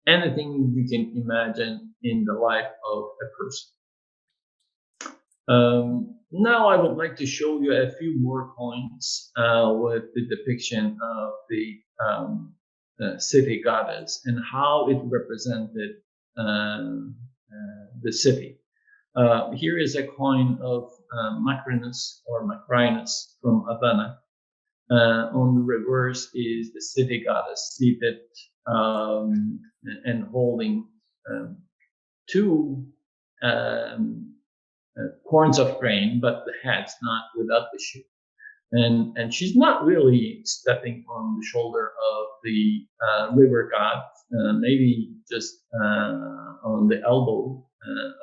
anything you can imagine in the life of a person. Now I would like to show you a few more coins with the depiction of the city goddess and how it represented the city. Here is a coin of Macrinus or Macrinus from Adana. On the reverse is the city goddess seated and holding two corns of grain, but the head's not without the shoe. And she's not really stepping on the shoulder of the river god, maybe just on the elbow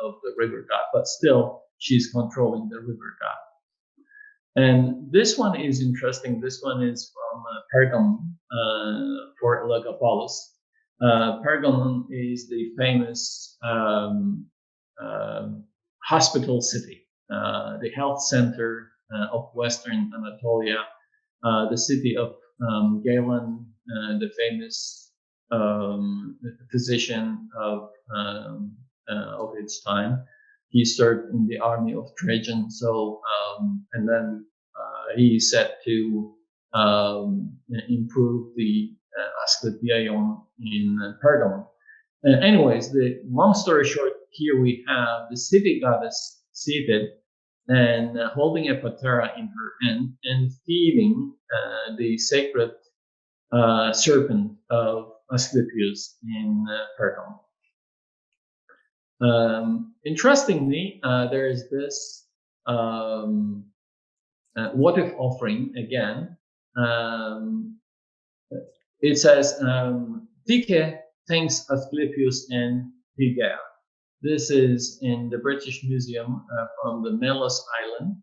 of the river god, but still she's controlling the river god. And this one is interesting. This one is from Pergamon for Legopolis. Pergamon is the famous hospital city, the health center of Western Anatolia, the city of Galen, the famous physician of its time. He served in the army of Trajan, so and then he set to improve the Asclepieion in Pergamon. Anyways, the long story short, here we have the city goddess seated and holding a patera in her hand and feeding the sacred serpent of Asclepius in Pergamon. Interestingly, there is this votive offering again. It says, Tykhe thanks Asclepius and Tyghe. This is in the British Museum from the Melos Island.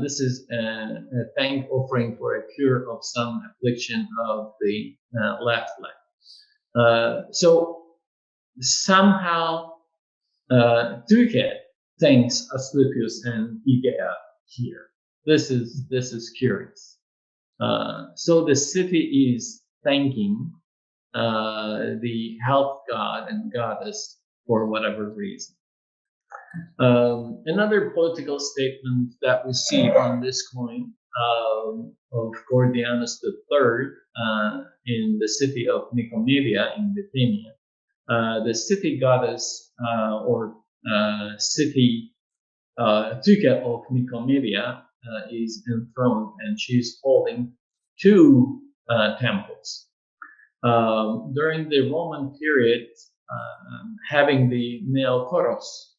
This is a thank offering for a cure of some affliction of the left leg. So somehow Tykhe thanks Asclepius and Tyghe here. This is curious. So the city is thanking the health god and goddess for whatever reason. Another political statement that we see on this coin of Gordianus III in the city of Nicomedia in Bithynia. The city goddess or city Tykhe of Nicomedia is enthroned, and she's holding two temples. During the Roman period, having the Neokoros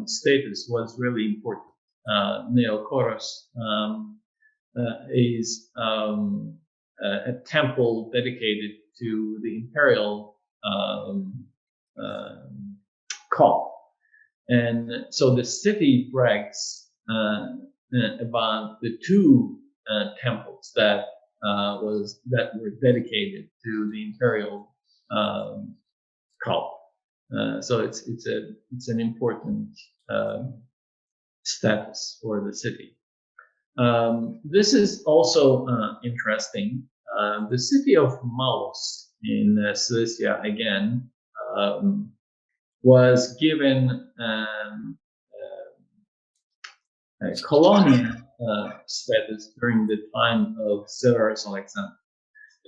status was really important. Neokoros is a temple dedicated to the imperial cult. And so the city brags about the two temples that were dedicated to the imperial cult. So it's an important status for the city. This is also interesting. The city of Malos in Cilicia again was given a colonial status during the time of Severus Alexander,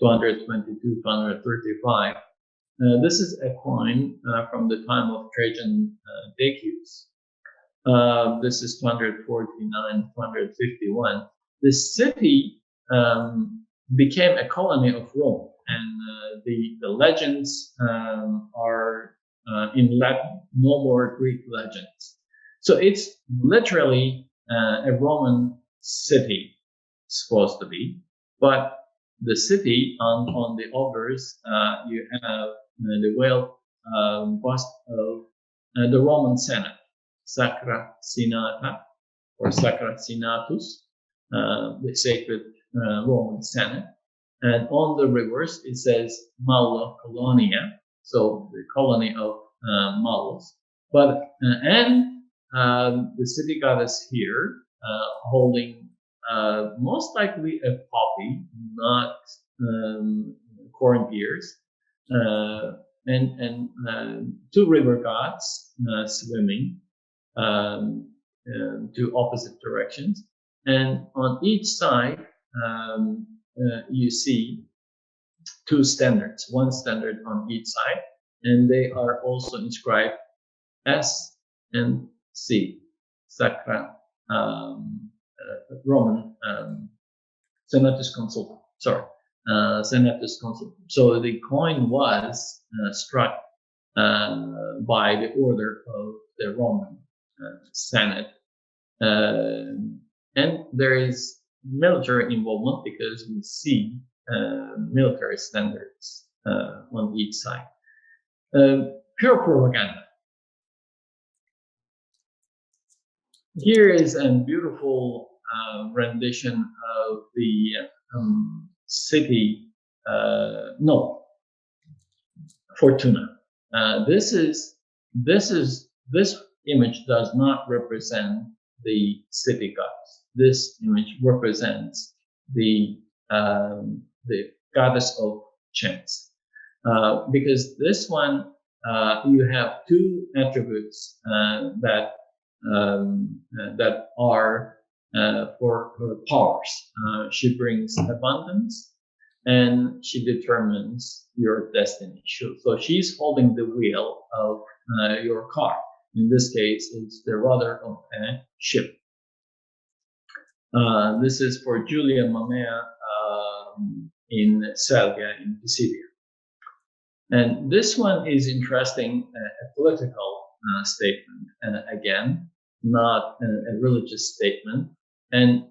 222-235. This is a coin from the time of Trajan Decius. This is 249-251. The city became a colony of Rome, and the legends are in Latin, no more Greek legends. So it's literally a Roman city, supposed to be, but the city on the obverse, you have the whale bust of the Roman Senate, Sacra Senata or Sacra Senatus, the sacred Roman Senate. And on the reverse, it says Malla Colonia, so the colony of Malos. But the city goddess here holding most likely a poppy, not corn ears, and two river gods swimming to opposite directions. And on each side, you see two standards, one standard on each side, and they are also inscribed S and C, Sacra Roman Senatus Consultum. Sorry, Senatus Consultum. So the coin was struck by the order of the Roman Senate, and there is military involvement because we see military standards on each side. Pure propaganda. Here is a beautiful rendition of the city, Fortuna. This image does not represent the city goddess. This image represents the goddess of chance, because this one you have two attributes that are for her powers. She brings abundance, and she determines your destiny. So she's holding the wheel of your car. In this case, it's the rudder of a ship. This is for Julia Mamea in Salgia in Pisidia. And this one is interesting, a political statement, and again, not a religious statement. And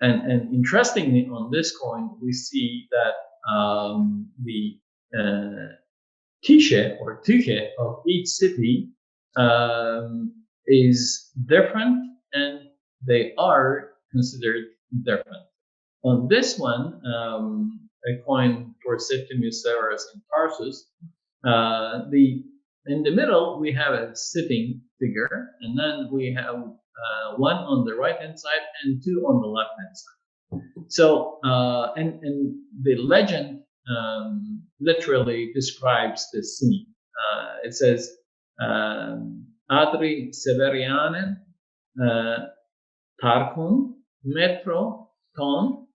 interestingly, on this coin, we see that the Tykhe or Tykhe of each city is different, and they are considered different. On this one, a coin for Septimius Severus in Tarsus, in the middle we have a sitting figure, and then we have one on the right hand side and two on the left hand side. So and the legend literally describes the scene. It says Adri Severianen, Tarkun, Metro, Ton,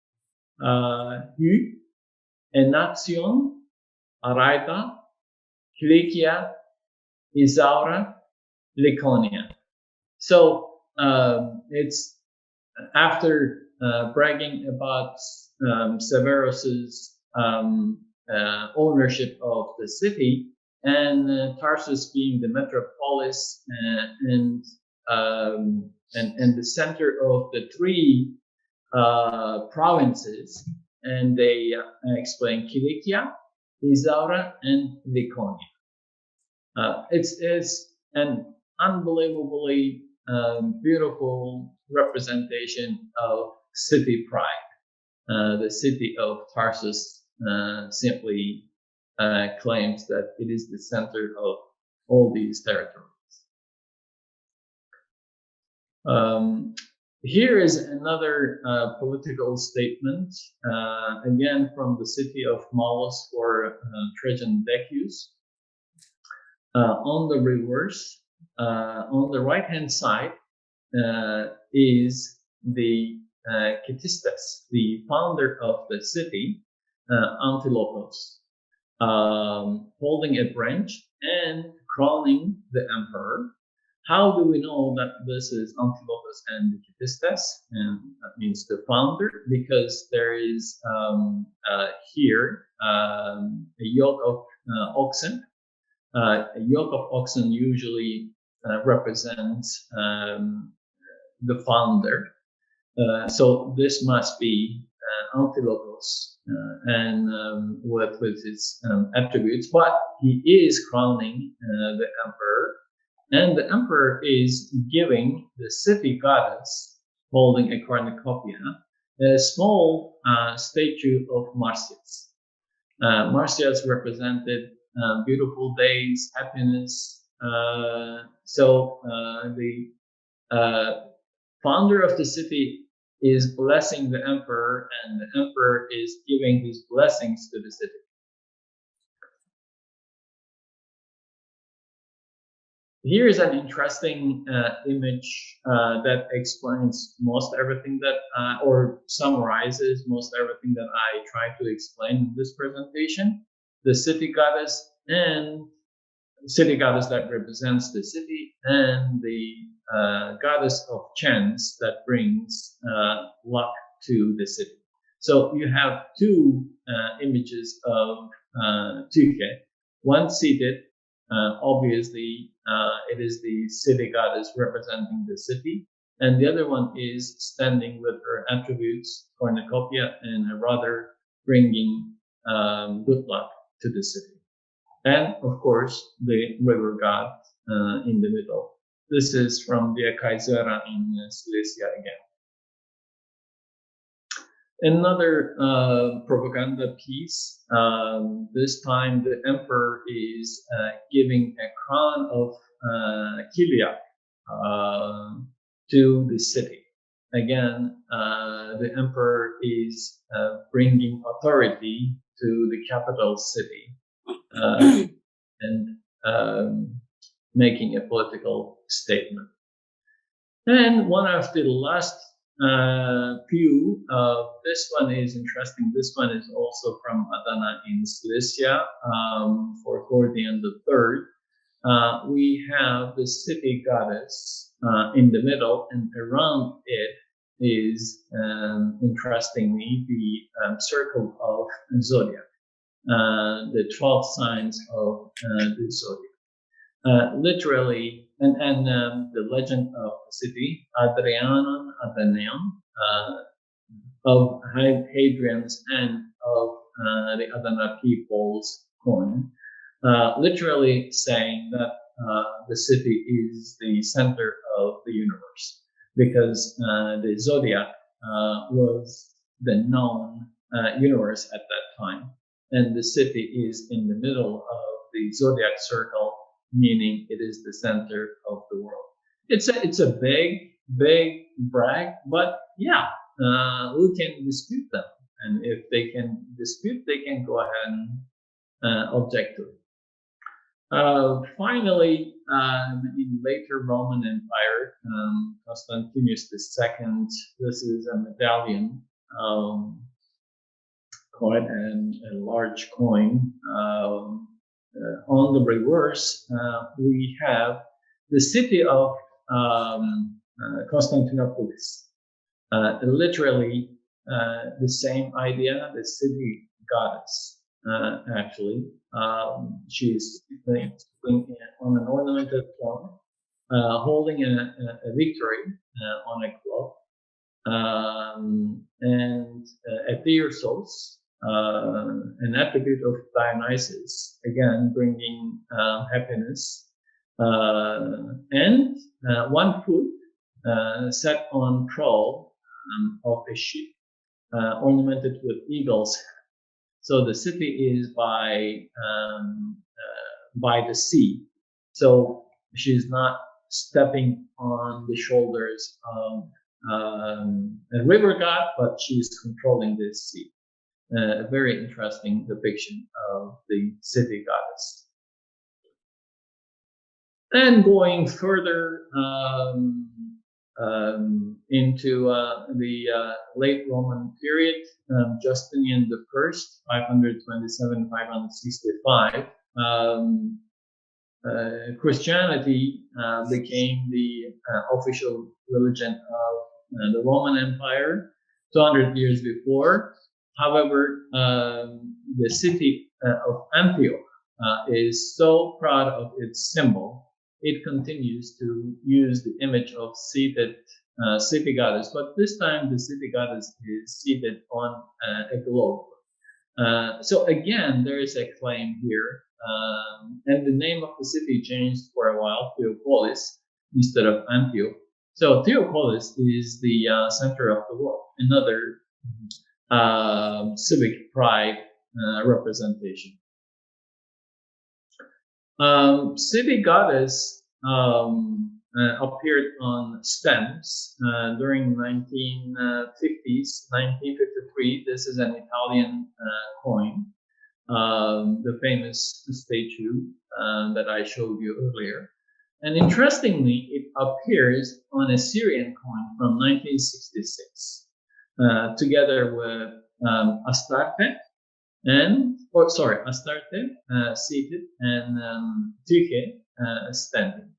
Hü, Enaxion, Araida, Kilikia, Isaura, Laconia. So it's after bragging about Severus's ownership of the city and Tarsus being the metropolis and the center of the three provinces, and they explain Kilikia, Isaura, and Laconia. It's an unbelievably beautiful representation of city pride. The city of Tarsus simply claims that it is the center of all these territories. Here is another political statement, again from the city of Malos for Trajan Decius. On the reverse, on the right-hand side, is the Kitistas, the founder of the city, Antilochos, holding a branch and crowning the emperor. How do we know that this is Antilochos and the Kitistas? And that means the founder, because there is here a yoke of oxen. A yoke of oxen usually represents the founder. So this must be Antilochos and with his attributes, but he is crowning the emperor, and the emperor is giving the city goddess holding a cornucopia a small statue of Marsyas. Marsyas represented beautiful days, happiness. So the founder of the city is blessing the emperor, and the emperor is giving his blessings to the city. Here is an interesting image that explains most everything that, or summarizes most everything that I try to explain in this presentation. The city goddess and city goddess that represents the city, and the goddess of chance that brings luck to the city. So you have two images of Tykhe, one seated. Obviously, it is the city goddess representing the city, and the other one is standing with her attributes, cornucopia and a rudder, bringing good luck to the city. And of course, the river god in the middle. This is from the Kaisera in Silesia again. Another propaganda piece. This time, the emperor is giving a crown of Kilia to the city. Again, the emperor is bringing authority to the capital city and making a political statement. And one of the last few, this one is interesting. This one is also from Adana in Silesia for Gordian III. We have the city goddess in the middle, and around it is, interestingly, the circle of zodiac, the 12 signs of the zodiac. Literally, and the legend of the city, Adrianon, Athenaeon, of Hadrian's and of the Adana people's coin, literally saying that the city is the center of the universe, because the zodiac was the known universe at that time, and the city is in the middle of the zodiac circle, meaning it is the center of the world. It's a big brag, but yeah, who can dispute them? And if they can dispute, they can go ahead and object to it. Finally, in later Roman Empire, Constantius II, this is a medallion, quite a large coin. On the reverse, we have the city of Constantinopolis. Literally the same idea, the city goddess, actually. She's sitting on an ornamented throne, holding a victory on a club. And Theosos, an attribute of Dionysus, again bringing happiness, and one foot set on prow of a ship ornamented with eagles. So the city is by the sea. So she's not stepping on the shoulders of a river god, but she's controlling this sea. A very interesting depiction of the city goddess. And going further into the late Roman period, Justinian I, 527-565, Christianity became the official religion of the Roman Empire 200 years before. However, the city of Antioch is so proud of its symbol, it continues to use the image of seated city goddess, but this time the city goddess is seated on a globe. So again, there is a claim here, and the name of the city changed for a while, Theopolis, instead of Antioch. So Theopolis is the center of the world, another civic pride representation. City goddess appeared on stamps during 1950s, 1953. This is an Italian coin, the famous statue that I showed you earlier. And interestingly, it appears on a Syrian coin from 1966, together with Astarte, Astarte seated, and Tykhe standing.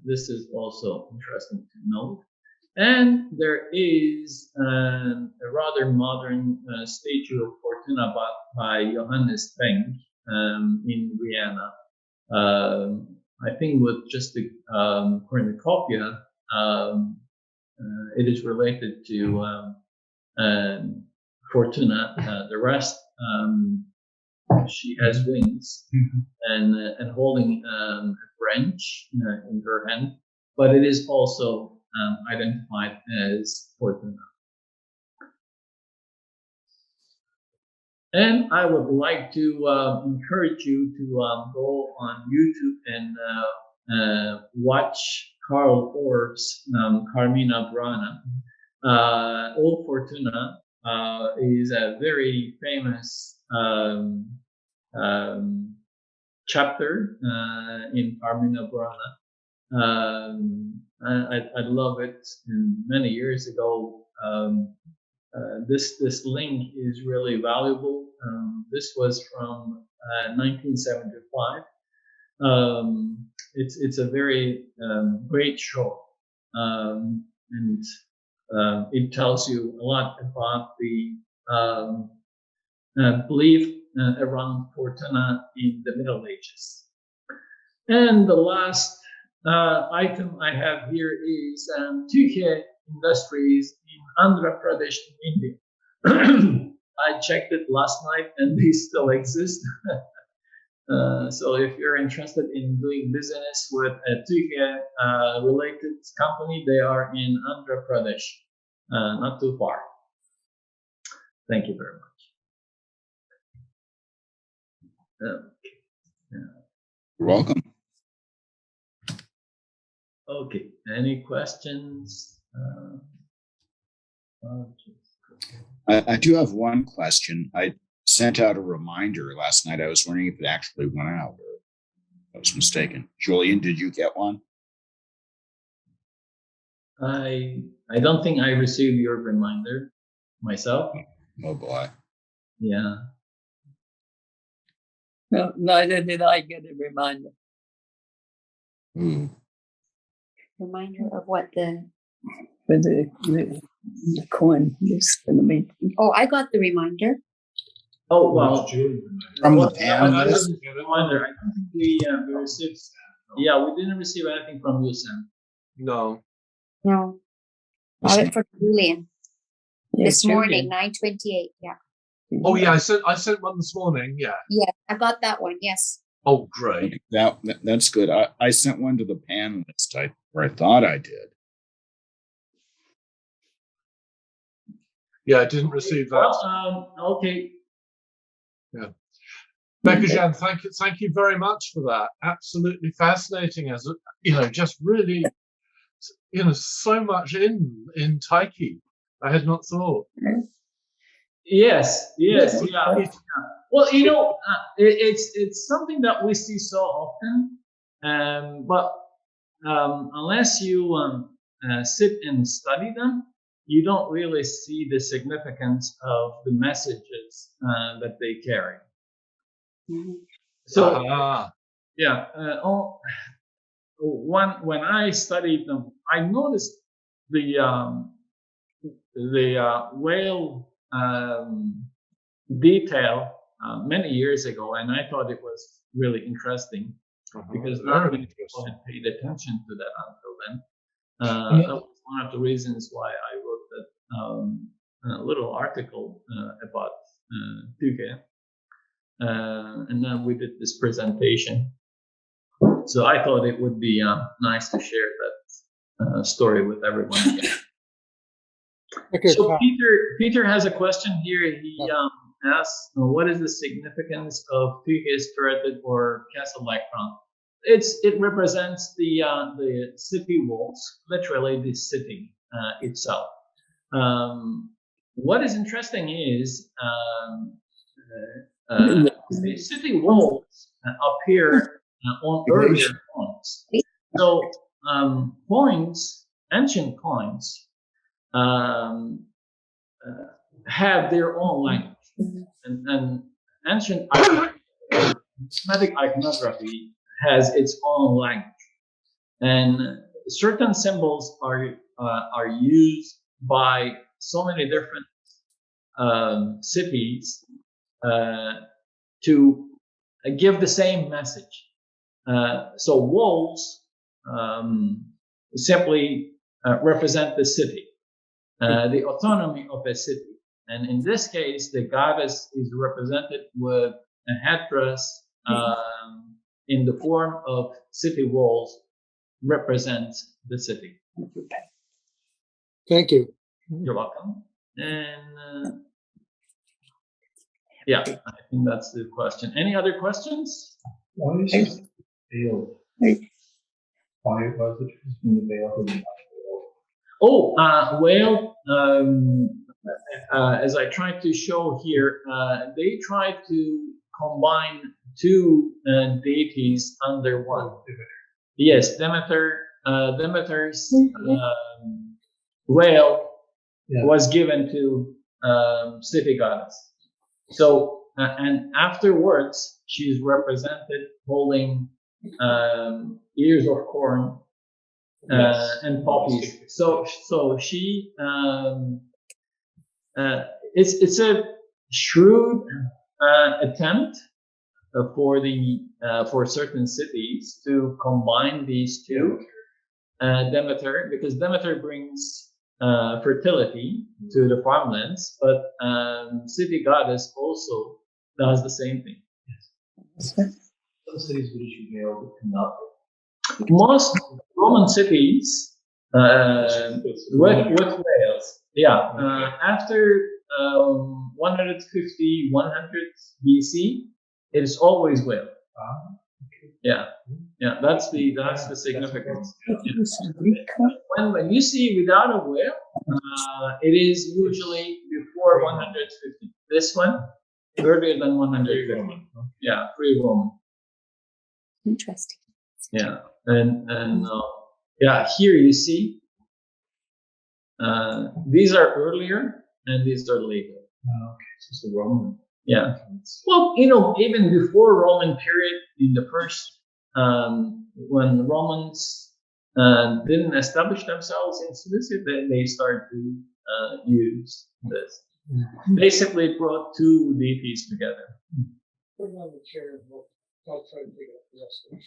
This is also interesting to note. And there is a rather modern statue of Fortuna by Johannes Penck in Vienna. I think with just the cornucopia, it is related to Fortuna. The rest, she has wings and holding a branch in her hand, but it is also identified as Fortuna. And I would like to encourage you to go on YouTube and watch Karl Orff's Carmina Burana. Old Fortuna is a very famous chapter in Carmina Burana. I love it. And many years ago, this link is really valuable. This was from 1975. It's a very great show, and it tells you a lot about the belief around Fortuna in the Middle Ages. And the last item I have here is Tykhe Industries in Andhra Pradesh in India. I checked it last night and they still exist. So if you're interested in doing business with a Tykhe related company, they are in Andhra Pradesh, not too far. Thank you very much. You're welcome. Okay, any questions? I do have one question. I sent out a reminder last night. I was wondering if it actually went out. I was mistaken. Julian, did you get one? I don't think I received your reminder myself. Oh boy. Yeah. No, neither did I get a reminder. Ooh. Reminder of what the. For the coin is going to be. Oh, I got the reminder. Oh well. From the Well, pan I list? didn't reminder. I don't think we received. Yeah, we didn't receive anything from you, Sam. No. No. Got it from Julian Yeah, this morning, Julian. 9:28. Yeah. Oh yeah, I sent one this morning. Yeah. Yeah, I got that one. Yes. Oh great. That's good. I sent one to the pan list. I thought I did. Yeah, I didn't receive that. Well, okay. Yeah. Bekircan, thank you very much for that. Absolutely fascinating, as just really, so much in Tykhe. I had not thought. Yes. Yeah. It- Well, it's something that we see so often, but unless you sit and study them, you don't really see the significance of the messages that they carry. Mhm. So Ah, yeah, when I studied them, I noticed the whale detail many years ago, and I thought it was really interesting because not very many people interesting. had paid attention to that until then. Yeah. That was one of the reasons why I wrote that little article about Tykhe. And then we did this presentation. So I thought it would be nice to share that story with everyone again. So Peter has a question here. He asks, what is the significance of Tykhe's turreted or castle-like front? It represents the city walls, literally the city itself. What is interesting is the city walls appear on earlier coins. So ancient coins, have their own language, and ancient numismatic iconography has its own language, and certain symbols are used by so many different cities to give the same message. So walls simply represent the city, the autonomy of a city. And in this case, the goddess is represented with a headdress in the form of city walls, represents the city. Thank you. You're welcome. And yeah, I think that's the question. Any other questions? Why is it veiled? Why was it being veiled? Oh, whale. As I tried to show here, they tried to combine two deities under one. Yes, Demeter's whale was given to city goddess. So, and afterwards, she's represented holding ears of corn and poppies. So she it's a shrewd attempt for certain cities to combine these two. Demeter, because Demeter brings fertility to the farmlands, but city goddess also does the same thing. Some cities would issue veiled but cannot. Most Roman cities with whales, after 150, 100 BC, it is always whale. Yeah, that's the significance. When you see without a whale, it is usually before 150. This one earlier than 150. Yeah, pre-Roman. Interesting. Yeah, and yeah, here you see these are earlier and these are later. Oh, okay, so it's the Roman. Yeah. Well, even before Roman period, in the first when the Romans didn't establish themselves in Cilicia, then they started to use this. Basically, it brought two deities together. Put it on the chair and I'll try to pick it up the rest of it.